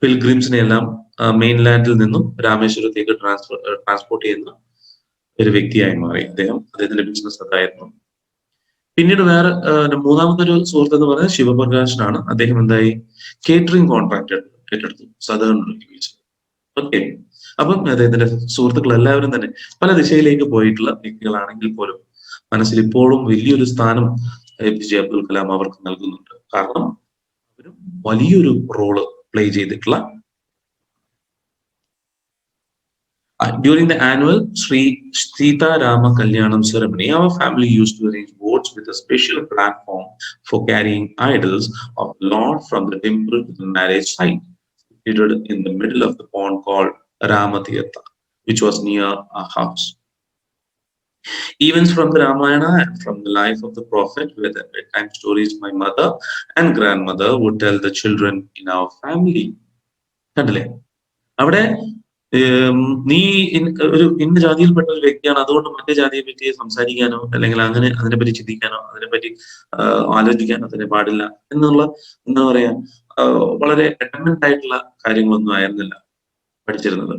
Speaker 1: പിൽഗ്രിംസിനെ എല്ലാം മെയിൻലാൻഡിൽ നിന്നും രാമേശ്വരത്തേക്ക് ട്രാൻസ്പോർട്ട് ചെയ്യുന്ന ഒരു വ്യക്തിയായി മാറി അദ്ദേഹം. അദ്ദേഹത്തിന്റെ ബിസിനസ് അതായിരുന്നു. പിന്നീട് വേറെ മൂന്നാമതൊരു സുഹൃത്ത് എന്ന് പറയുന്നത് ശിവപ്രകാശനാണ്. അദ്ദേഹം എന്തായി? കേറ്ററിംഗ് കോൺട്രാക്ട് ഏറ്റെടുത്തു സദേൺ റെയിൽവേസ്. ഓക്കെ. അപ്പം അദ്ദേഹത്തിന്റെ സുഹൃത്തുക്കൾ എല്ലാവരും തന്നെ പല ദിശയിലേക്ക് പോയിട്ടുള്ള വ്യക്തികളാണെങ്കിൽ പോലും മനസ്സിൽ ഇപ്പോഴും വലിയൊരു സ്ഥാനം APJ അബ്ദുൽ കലാം അവർക്ക് നൽകുന്നുണ്ട്. കാരണം അവരും വലിയൊരു റോള് പ്ലേ ചെയ്തിട്ടുള്ള. During the annual Sri Sita Rama Kalyanam ceremony, our family used to arrange boats with a special platform for carrying idols of the Lord from the temple to the marriage site, situated in the middle of the pond called Ramatirtha, which was near our house. Events from the Ramayana and from the life of the prophet were the bedtime stories my mother and grandmother would tell the children in our family. കണ്ടില്ലേ? അവിടെ നീ ഒരു ഇന്ന ജാതിയിൽപ്പെട്ട ഒരു വ്യക്തിയാണ്, അതുകൊണ്ട് മറ്റേ ജാതിയെ പറ്റി സംസാരിക്കാനോ അല്ലെങ്കിൽ അങ്ങനെ അതിനെപ്പറ്റി ചിന്തിക്കാനോ അതിനെപ്പറ്റി ആലോചിക്കാനോ തന്നെ പാടില്ല എന്നുള്ള എന്താ പറയാ വളരെ അഡമന്റ് ആയിട്ടുള്ള കാര്യങ്ങളൊന്നും ആയിരുന്നില്ല പഠിച്ചിരുന്നത്.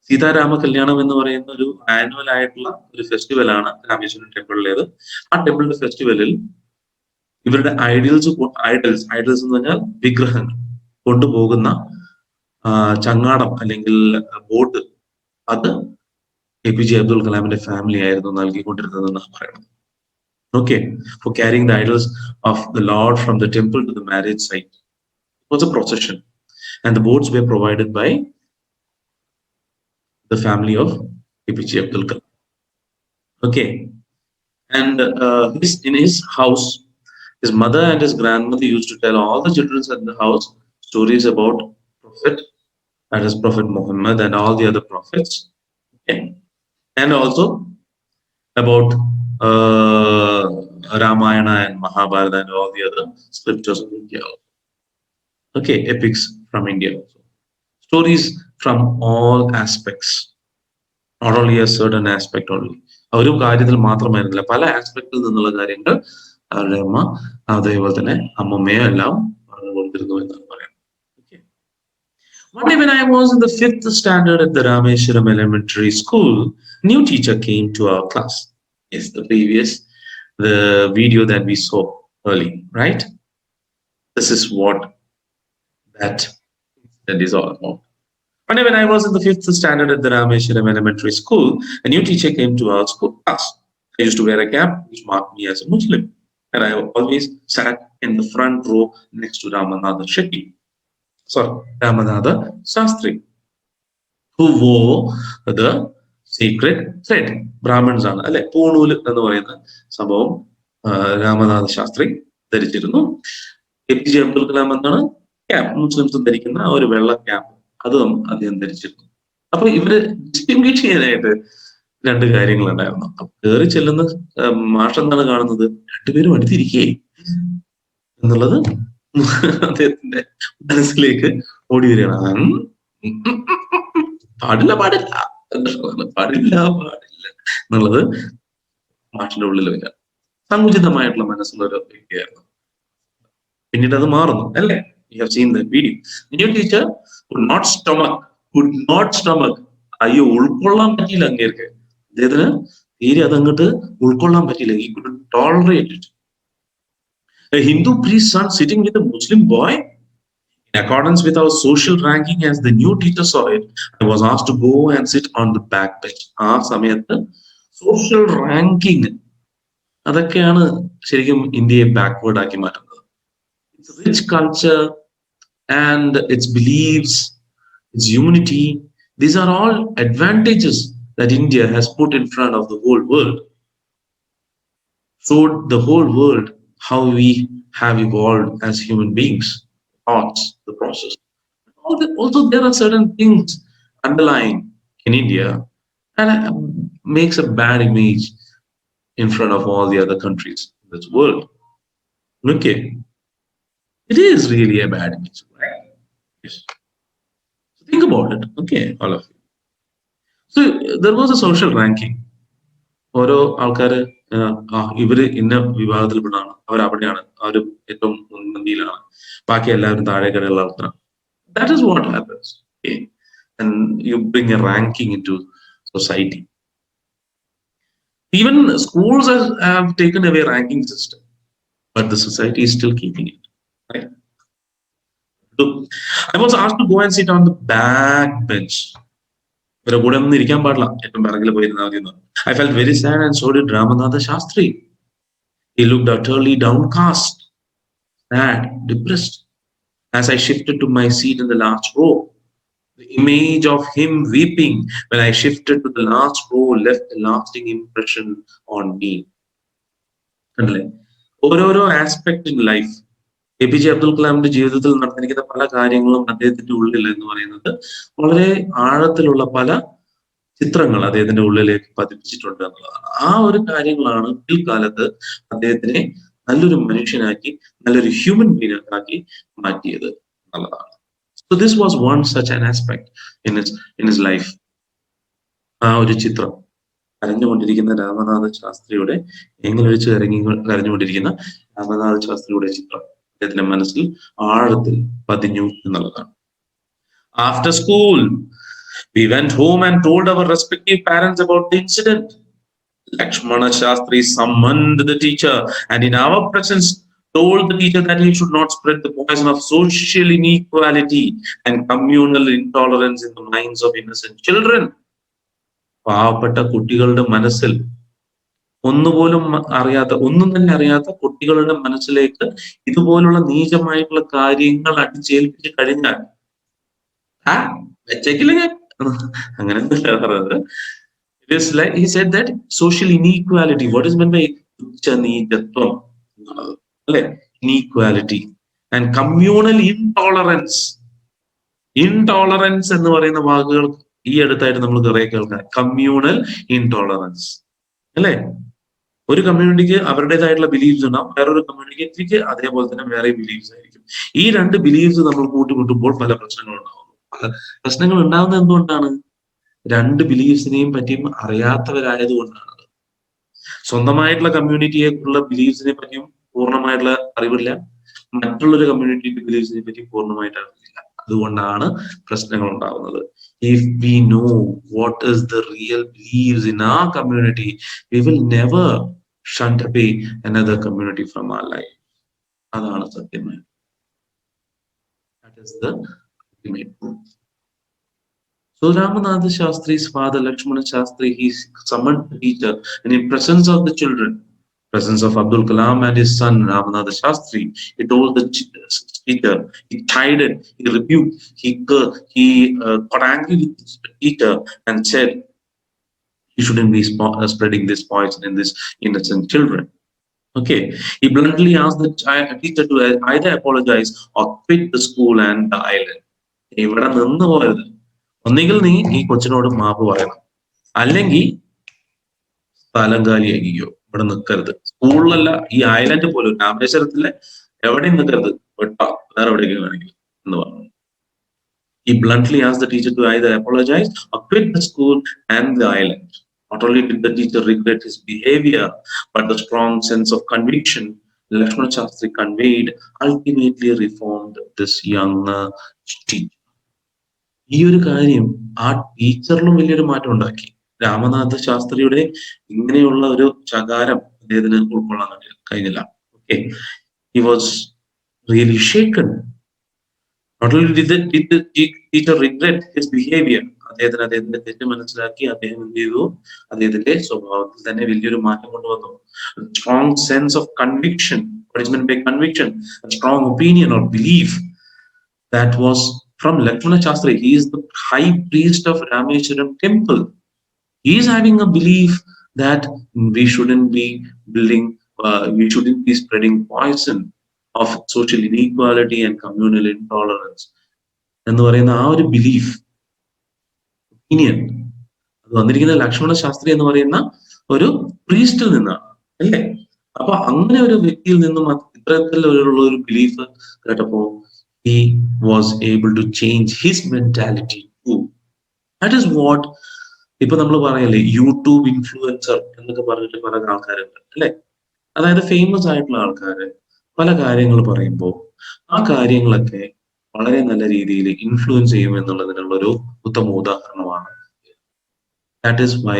Speaker 1: സീതാരാമ കല്യാണം എന്ന് പറയുന്ന ഒരു ആനുവൽ ആയിട്ടുള്ള ഒരു ഫെസ്റ്റിവലാണ് രാമേശ്വരം ടെമ്പിളിലേത്. ആ ടെമ്പിളിന്റെ ഫെസ്റ്റിവലിൽ ഇവരുടെ ഐഡൽസ് എന്ന് പറഞ്ഞാൽ വിഗ്രഹങ്ങൾ കൊണ്ടുപോകുന്ന ചങ്ങാടം അല്ലെങ്കിൽ ബോട്ട്, അത് APJ അബ്ദുൽ കലാമിന്റെ ഫാമിലി ആയിരുന്നു നൽകിക്കൊണ്ടിരുന്നതെന്നാണ് പറയുന്നത്. Okay. For carrying the idols of the lord from the temple to the marriage site. It was a procession and the boats were provided by the family of APJ Abdul Kalam. Okay. And in his house, his mother and his grandmother used to tell all the children in the house stories about Prophet, that is Prophet Muhammad and all the other prophets. Okay. And also about Ramayana and Mahabharata and all the other scriptures of India. Okay. Epics from India also. Stories from all aspects, not only a certain aspect only. ഒരു കാര്യത്തിൽ മാത്രമായിരുന്നില്ല, പല ആസ്പെക്റ്റിൽ നിന്നുള്ള കാര്യങ്ങൾ അവരുടെ അമ്മ അതേപോലെ തന്നെ അമ്മമ്മയോ എല്ലാം പറഞ്ഞു കൊടുത്തിരുന്നു എന്നാണ് പറയുന്നത്. One day when I was in the 5th standard at the Rameshwaram Elementary School, new teacher came to our class. Yes, the video that we saw early, right? This is what that is all about. One day when I was in the 5th standard at the Rameshwaram Elementary School, a new teacher came to our school class. I used to wear a cap which marked me as a Muslim, and I always sat in the front row next to Ramanatha Shastri, who wore the sacred thread. Brahmins ആണ് അല്ലെ, പൂണൂല് എന്ന് പറയുന്ന സംഭവം Ramanatha Shastri ധരിച്ചിരുന്നു. APJ Abdul Kalam എന്നാണ് cap, Muslims ധരിക്കുന്ന ഒരു വെള്ള cap, അതും അദ്ദേഹം ധരിച്ചിരുന്നു. അപ്പൊ ഇവര് ഡിസ്റ്റിംഗ്വിഷ് ചെയ്യാനായിട്ട് രണ്ട് കാര്യങ്ങളുണ്ടായിരുന്നു. അപ്പൊ കയറി ചെല്ലുന്ന മാഷ് എന്താണ് കാണുന്നത്? രണ്ടുപേരും അടുത്തിരിക്കേ എന്നുള്ളത് അദ്ദേഹത്തിന്റെ മനസ്സിലേക്ക് ഓടി വരികയാണ്. പാടില്ല എന്നുള്ളത് മാഷിന്റെ ഉള്ളിൽ വരിക. സങ്കുചിതമായിട്ടുള്ള മനസ്സുള്ള ഒരു വ്യക്തിയായിരുന്നു. പിന്നീട് അത് മാറുന്നു അല്ലേ? You have seen that video. The new teacher could not stomach. അയ്യോ ഉൾക്കൊള്ളാൻ പറ്റിയില്ല അങ്ങേർക്ക്. അദ്ദേഹത്തിന് തീരെ അതങ്ങോട്ട് ഉൾക്കൊള്ളാൻ പറ്റിയില്ല. He couldn't tolerate it. A Hindu priest's son sitting with a Muslim boy. In accordance with our social ranking, as the new teacher saw it, I was asked to go and sit on the back bench. ആ സമയത്ത് social ranking അതൊക്കെയാണ് ശരിക്കും ഇന്ത്യയെ backward ആക്കി മാറ്റുന്നത്. Its rich culture and its beliefs, its unity, these are all advantages that India has put in front of the whole world. Showed the whole world how we have evolved as human beings, thoughts, the process. Also, there are certain things underlying in India and makes a bad image in front of all the other countries in this world. Okay, it is really a bad image, right? Yes. So think about it. Okay, all of you. So there was a social ranking. ഓരോ ആൾക്കാര് ഇവര് ഇന്ന വിഭാഗത്തിൽപ്പെട്ടാണ്, അവർ അവിടെയാണ്, അവർ ഏറ്റവും മുൻപന്തിയിലാണ്, ബാക്കി എല്ലാവരും താഴേക്കടയുള്ള ആൾക്കാരാണ്. That is what happens. Okay? And you bring a ranking into society. Even schools have taken away ranking system, but the society is still keeping it. Right? So I was asked to go and sit on the back bench. ഇവരെ കൂടെ ഒന്നും ഇരിക്കാൻ പാടില്ല, ഏറ്റവും പിറകിൽ പോയിരുന്നാൽ മതി. I felt very sad, and so did Ramanatha Shastri. He looked utterly downcast, sad, depressed. As I shifted to my seat in the last row, the image of him weeping when I shifted to the last row left a lasting impression on me. ഓരോരോ aspect in life, APJ Abdul കലാമിന്റെ ജീവിതത്തിൽ നടന്നിരിക്കുന്ന പല കാര്യങ്ങളും അദ്ദേഹത്തിന്റെ ഉള്ളിൽ എന്ന് പറയുന്നത് വളരെ ആഴത്തിലുള്ള പല ചിത്രങ്ങൾ അദ്ദേഹത്തിന്റെ ഉള്ളിലേക്ക് പതിപ്പിച്ചിട്ടുണ്ട് എന്നുള്ളതാണ്. ആ ഒരു കാര്യങ്ങളാണ് പിൽക്കാലത്ത് അദ്ദേഹത്തിനെ നല്ലൊരു മനുഷ്യനാക്കി, നല്ലൊരു ഹ്യൂമൻ ബീങ് ആക്കി മാറ്റിയത് എന്നുള്ളതാണ്. So this was one such an aspect in his life. ആ ഒരു ചിത്രം, കരഞ്ഞുകൊണ്ടിരിക്കുന്ന രാമനാഥ ശാസ്ത്രിയുടെ, എങ്ങനെ വെച്ച് കരഞ്ഞുകൊണ്ടിരിക്കുന്ന രാമനാഥ ശാസ്ത്രിയുടെ ചിത്രം അദ്ദേഹത്തിന്റെ മനസ്സിൽ ആഴത്തിൽ പതിഞ്ഞു എന്നുള്ളതാണ്. After school, we went home and told our respective parents about the incident. Lakshmana Shastri summoned the teacher and in our presence told the teacher that he should not spread the poison of social inequality and communal intolerance in the minds of innocent children. പാവപ്പെട്ട കുട്ടികളുടെ മനസ്സിൽ ഒന്നും തന്നെ അറിയാത്ത കുട്ടികളുടെ മനസ്സിലേക്ക് ഇതുപോലുള്ള നീചമായിട്ടുള്ള കാര്യങ്ങൾ അടിച്ചേൽപ്പിച്ച് കഴിഞ്ഞാൽ അങ്ങനെ പറയുന്നത്. It is like he said that social inequality, what is meant by നീചത്വം, അല്ലെ, inequality and communal intolerance. Intolerance എന്ന് പറയുന്ന വാക്കുകൾ ഈ അടുത്തായിട്ട് നമ്മൾ കുറെ കേൾക്കാം. കമ്മ്യൂണൽ ഇൻടോളറൻസ്, അല്ലെ? ഒരു കമ്മ്യൂണിറ്റിക്ക് അവരുടേതായിട്ടുള്ള ബിലീഫ്സ് ഉണ്ടാവും, വേറൊരു കമ്മ്യൂണിറ്റിക്ക് അതേപോലെ തന്നെ വേറെ ബിലീഫ്സ് ആയിരിക്കും. ഈ രണ്ട് ബിലീഫ്സ് നമ്മൾ കൂട്ടിമുട്ടുമ്പോൾ പല പ്രശ്നങ്ങളും ഉണ്ടാവുന്നു. പല പ്രശ്നങ്ങൾ ഉണ്ടാകുന്നത് എന്തുകൊണ്ടാണ്? രണ്ട് ബിലീഫ്സിനെയും പറ്റിയും അറിയാത്തവരായതുകൊണ്ടാണ്. സ്വന്തമായിട്ടുള്ള കമ്മ്യൂണിറ്റിയെക്കുള്ള ബിലീഫ്സിനെ പറ്റിയും പൂർണ്ണമായിട്ടുള്ള അറിവില്ല, മറ്റുള്ളൊരു കമ്മ്യൂണിറ്റിയുടെ ബിലീഫ്സിനെ പറ്റി പൂർണ്ണമായിട്ട് അറിവില്ല. അതുകൊണ്ടാണ് പ്രശ്നങ്ങൾ ഉണ്ടാകുന്നത്. If we know what is the real beliefs in our community, we will never shunt away another community from our life. അതാണ് സത്യമായി. That is the ultimate truth. So Ramanatha Shastri's father, Lakshmana Shastri, he summoned the teacher, and in presence of the children, presence of Abdul Kalam and his son Ramanatha Shastri, he told the teacher, he chided, he rebuked, he got angry with the teacher and said he shouldn't be spreading this poison in this innocent children. Okay, he bluntly asked the teacher to either apologize or quit the school and the island. ഇവിടെ നിന്ന് പോയത്, ഒന്നുകിൽ നീ ഈ കൊച്ചിനോട് മാപ്പ് പറയണം, അല്ലെങ്കിൽ സ്ഥലം കാലിയാക്കിക്കോ, ഇവിടെ നിൽക്കരുത്. സ്കൂളിലല്ല, ഈ ഐലൻഡ് പോലും രാമേശ്വരത്തിലെ എവിടെയും നിൽക്കരുത്, വിട്ടോ വേറെ എവിടേക്കും വേണമെങ്കിൽ എന്ന് പറഞ്ഞു. He bluntly asked the teacher to either apologize or quit the school and the island. Not only did the teacher regret his behavior, but the strong sense of conviction Lakshmana Shastri conveyed ultimately reformed this young teacher. ഈ ഒരു കാര്യം ആ ടീച്ചറിലും വലിയൊരു മാറ്റം ഉണ്ടാക്കി. രാമനാഥ ശാസ്ത്രിയുടെ ഇങ്ങനെയുള്ള ഒരു ശകാരം അദ്ദേഹത്തിന് ഉൾക്കൊള്ളാൻ കഴിഞ്ഞില്ല. Okay, he was really shaken. Not only did the teacher regret his behavior, അദ്ദേഹത്തിന്റെ തെറ്റ് മനസ്സിലാക്കി അദ്ദേഹം എന്ത് ചെയ്തു, അദ്ദേഹത്തിന്റെ സ്വഭാവത്തിൽ തന്നെ വലിയൊരു മാറ്റം കൊണ്ടുവന്നു. Strong sense of conviction. What is meant by conviction? A strong opinion or belief that was from Lakshmana Shastri. He is the high priest of Rameshwaram temple. He is having a belief that we shouldn't be building, we shouldn't be spreading poison of social inequality and communal intolerance. എന്ന് പറയുന്ന ആ ഒരു belief, opinion, അത് വന്നിരിക്കുന്ന ലക്ഷ്മണ ശാസ്ത്രി എന്ന് പറയുന്ന ഒരു പ്രീസ്റ്റിൽ നിന്നാണ്, അല്ലേ? അപ്പൊ അങ്ങനെ ഒരു വ്യക്തിയിൽ നിന്നും ഇത്തരത്തിലുള്ള ഒരു ബിലീഫ് കേട്ടപ്പോ he was able to change his mentality too. That is what ഇപ്പൊ നമ്മൾ പറയല്ലേ യൂട്യൂബ് ഇൻഫ്ലുവൻസർ എന്നൊക്കെ പറഞ്ഞിട്ട് പല ആൾക്കാരുണ്ട്, അല്ലെ? അതായത് ഫേമസ് ആയിട്ടുള്ള ആൾക്കാര് പല കാര്യങ്ങൾ പറയുമ്പോൾ ആ കാര്യങ്ങളൊക്കെ വളരെ നല്ല രീതിയിൽ ഇൻഫ്ലുവൻസ് ചെയ്യും എന്നുള്ളതിനുള്ള ഒരു ഉത്തമ ഉദാഹരണമാണ്. That is why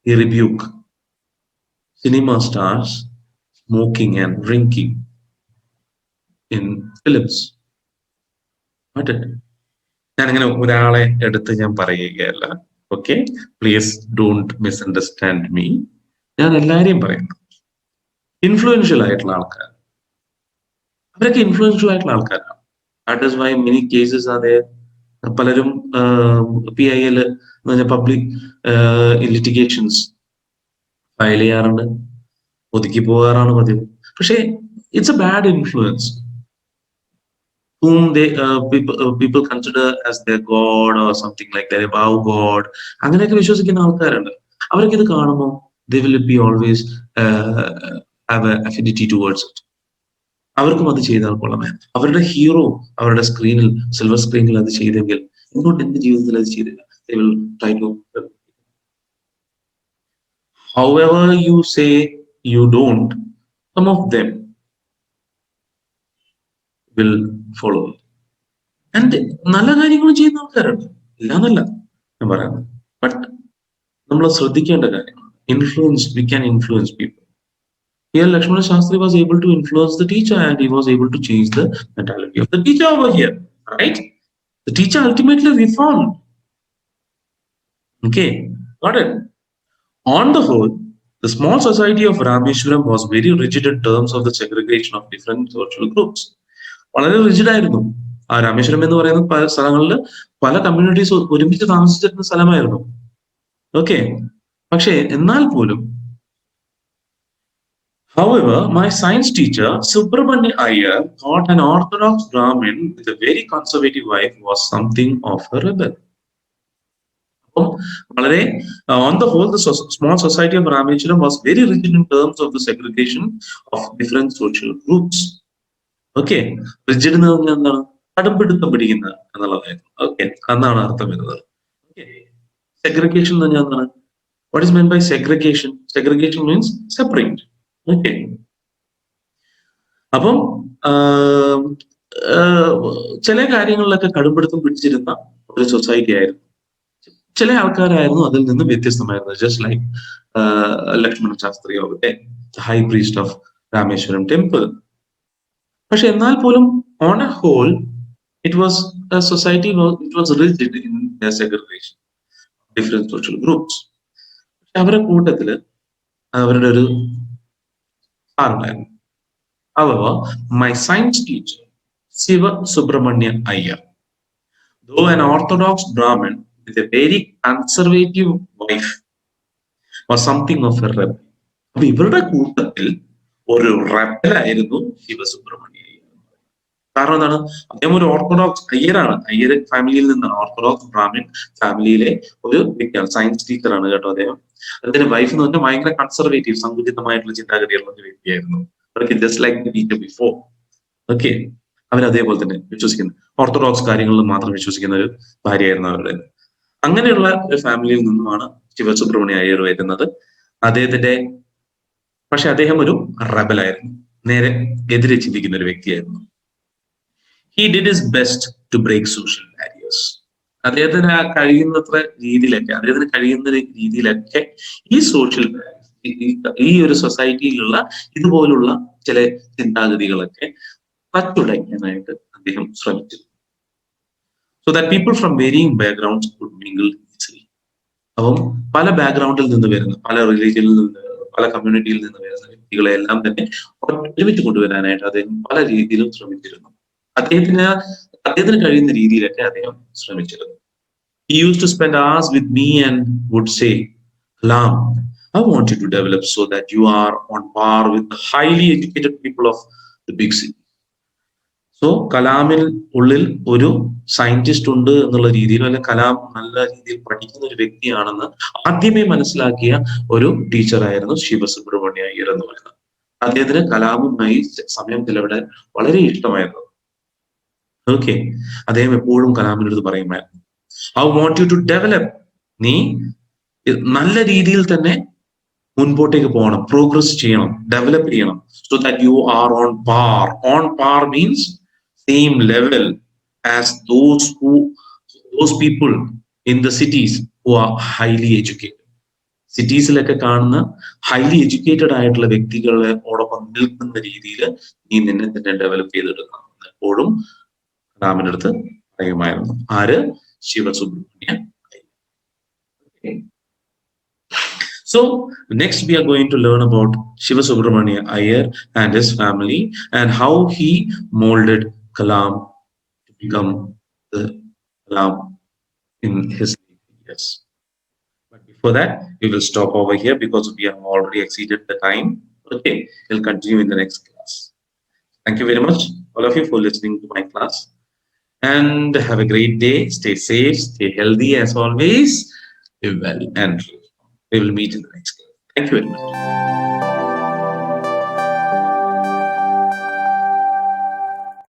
Speaker 1: he rebuked cinema stars smoking and drinking in films. ഞാനിങ്ങനെ ഒരാളെ എടുത്ത് ഞാൻ പറയുകയല്ല, okay? Please don't misunderstand me. ഞാൻ എല്ലാരെയും പറയുന്നു. ഇൻഫ്ലുവൻഷ്യൽ ആയിട്ടുള്ള ആൾക്കാർ, അവരൊക്കെ ഇൻഫ്ലുവൻഷ്യൽ ആയിട്ടുള്ള ആൾക്കാരാണ്. That is why many cases ആണ്. പലരും PIL എന്ന് പറഞ്ഞാൽ പബ്ലിക് ലിറ്റിഗേഷൻസ് ഫയൽ ചെയ്യാറുണ്ട്, ഒതുക്കി പോകാറാണ് പതിവ്. പക്ഷേ it's A bad influence whom they people consider as their god or something like that, above god. അങ്ങനെയൊക്കെ വിശ്വസിക്കുന്ന ആൾക്കാരുണ്ട്. അവർക്ക് ഇത് കാണുമ്പോൾ they will be always have an affinity towards it. അവർക്കും അത് ചെയ്താൽ കൊള്ളാമേ. അവരുടെ ഹീറോ അവരുടെ സ്ക്രീനിൽ, സിൽവർ സ്ക്രീനിൽ അത് ചെയ്തെങ്കിൽ എന്തുകൊണ്ട് എന്റെ ജീവിതത്തിൽ അത് ചെയ്തില്ല? They will try to, however you say you don't, some of them will follow. And നല്ല കാര്യങ്ങളും ചെയ്യുന്ന ആൾക്കാരുണ്ട്, ഇല്ലാന്നല്ല ഞാൻ പറയുന്നത്. ബട്ട് നമ്മൾ ശ്രദ്ധിക്കേണ്ട കാര്യമാണ് influence. We can influence people. Here Lakshmana Shastri was able to influence the teacher and he was able to change the mentality of the teacher over here, right? The teacher ultimately reformed. Okay, got it? On the whole, the small society of Rameshwaram was very rigid in terms of the segregation of different social groups. വളരെ rigid ആയിരുന്നു. ആ രാമേശ്വരം എന്ന് പറയുന്ന പല സ്ഥലങ്ങളിൽ പല communities ഒരുമിച്ച് താമസിച്ചിരുന്ന സ്ഥലമായിരുന്നു. ഓക്കെ, പക്ഷേ എന്നാൽ പോലും, however, my science teacher Subramanya Iyer thought an orthodox Brahmin with a very conservative wife was something of a rebel. വളരെ on the whole, the small society of Rameshwaram was very rigid in terms of the segregation of different social groups. Okay, rigid എന്ന് പറഞ്ഞാൽ എന്താണ്? കടുംപിടുത്തം പിടിക്കുന്ന എന്നുള്ളതായിരുന്നു. Okay, എന്നാണ് അർത്ഥം വരുന്നത്. Okay, segregation എന്ന് പറഞ്ഞാൽ എന്താണ്? What is mean by segregation? Segregation means separate. Okay, അപ്പം ചില കാര്യങ്ങളിലൊക്കെ കടുംപിടുത്തം പിടിച്ചിരുന്ന ഒരു സൊസൈറ്റി ആയിരുന്നു. ചില ആൾക്കാരായിരുന്നു അതിൽ നിന്ന് വ്യത്യസ്തമായിരുന്നു. ജസ്റ്റ് ലൈക്ക് ലക്ഷ്മണ ശാസ്ത്രി ആവട്ടെ, high priest of Rameswaram temple. പക്ഷെ എന്നാൽ പോലും on a whole it was a society, it was rigid in segregation different social groups. അവരുടെ കൂട്ടത്തില് അവരുടെ ഒരു സാറുണ്ടായിരുന്നു. However, my science teacher Siva Subramanya Iyer, though an orthodox Brahmin with a very conservative wife, was something of a rebel. അപ്പൊ ഇവരുടെ കൂട്ടത്തിൽ ഒരു റെബലായിരുന്നു ശിവസുബ്രഹ്മണ്യ. കാരണം എന്താണ്? അദ്ദേഹം ഒരു ഓർത്തഡോക്സ് അയ്യരാണ്. അയ്യർ ഫാമിലിയിൽ നിന്നാണ്, ഓർത്തഡോക്സ് ബ്രാഹ്മിൻ ഫാമിലിയിലെ ഒരു വ്യക്തിയാണ്. സയൻസ് ടീച്ചറാണ് കേട്ടോ അദ്ദേഹം. അദ്ദേഹത്തിന്റെ വൈഫ് എന്ന് പറഞ്ഞാൽ ഭയങ്കര കൺസർവേറ്റീവ്, സങ്കുചിതമായിട്ടുള്ള ചിന്താഗതിയുള്ള ഒരു വ്യക്തിയായിരുന്നു. Just like the teacher before. Okay, അവരതേപോലെ തന്നെ വിശ്വസിക്കുന്നു, ഓർത്തഡോക്സ് കാര്യങ്ങളിൽ മാത്രം വിശ്വസിക്കുന്ന ഒരു ഭാര്യയായിരുന്നു അവരുടെ. അങ്ങനെയുള്ള ഒരു ഫാമിലിയിൽ നിന്നുമാണ് ശിവസുബ്രഹ്മണ്യ അയ്യർ വരുന്നത്. അദ്ദേഹത്തിന്റെ പക്ഷെ അദ്ദേഹം ഒരു റബലായിരുന്നു, നേരെ എതിരെ ചിന്തിക്കുന്ന ഒരു വ്യക്തിയായിരുന്നു. He did his best to break social barriers. അദ്ദേഹത്തിന് കഴിയുന്ന രീതിയിലൊക്കെ ഈ സോഷ്യൽ ഈ ഒരു സൊസൈറ്റിയിലുള്ള ഇതുപോലുള്ള ചില ചിന്താഗതികളൊക്കെ പറ്റുടയ്ക്കാനായിട്ട് അദ്ദേഹം ശ്രമിച്ചു. So that people from varying backgrounds could mingle easily. അപ്പം പല ബാക്ക്ഗ്രൗണ്ടിൽ നിന്ന് വരുന്ന, പല റിലീജിയനിൽ നിന്ന്, പല കമ്മ്യൂണിറ്റിയിൽ നിന്ന് വരുന്ന വ്യക്തികളെ എല്ലാം തന്നെ ഒരുമിച്ച് കൊണ്ടുവരാനായിട്ട് അദ്ദേഹം പല രീതിയിലും ശ്രമിച്ചിരുന്നു. അദ്ദേഹത്തിന് കഴിയുന്ന രീതിയിലൊക്കെ അദ്ദേഹം ശ്രമിച്ചിരുന്നു. He used to spend hours with me and would say, Kalam, I want you to develop so that you are on par with the highly educated people of the big city. So കലാമിൽ ഉള്ളിൽ ഒരു scientist ഉണ്ട് എന്നുള്ള രീതിയിൽ, അല്ലെങ്കിൽ കലാം നല്ല രീതിയിൽ പഠിക്കുന്ന ഒരു വ്യക്തിയാണെന്ന് ആദ്യമേ മനസ്സിലാക്കിയ ഒരു ടീച്ചറായിരുന്നു ശിവസുബ്രഹ്മണ്യ അയ്യർ എന്ന് പറയുന്നത്. അദ്ദേഹത്തിന് കലാമുമായി സമയം ചെലവിടാൻ വളരെ ഇഷ്ടമായിരുന്നു. ഓക്കെ, അദ്ദേഹം എപ്പോഴും കലാമിനടുത്ത് പറയുമായിരുന്നു, I want you to develop, നീ നല്ല രീതിയിൽ തന്നെ മുൻപോട്ടേക്ക് പോകണം, പ്രോഗ്രസ് ചെയ്യണം, ഡെവലപ്പ് ചെയ്യണം, so that you are on par. On par means same level as those people in the cities who are highly educated. സിറ്റീസിലൊക്കെ കാണുന്ന ഹൈലി എഡ്യൂക്കേറ്റഡ് ആയിട്ടുള്ള വ്യക്തികളോടൊപ്പം നിൽക്കുന്ന രീതിയിൽ നീ നിന്നെ തന്നെ ഡെവലപ്പ് ചെയ്തെടുക്കണം എപ്പോഴും കലാമിന്റെ അടുത്ത് പറയുമായിരുന്നു. ആര്? Sivasubramania. So next we are going to learn about Shiva Subramania Iyer and his family and how he molded Kalam to become the Kalam in his years. But before that, we will stop over here because we have already exceeded the time. Okay, we'll continue in the next class. Thank you very much, all of you, for listening to my class. And have a great day. Stay safe, stay healthy as always. Be well and we will meet in the next class. Thank you very much.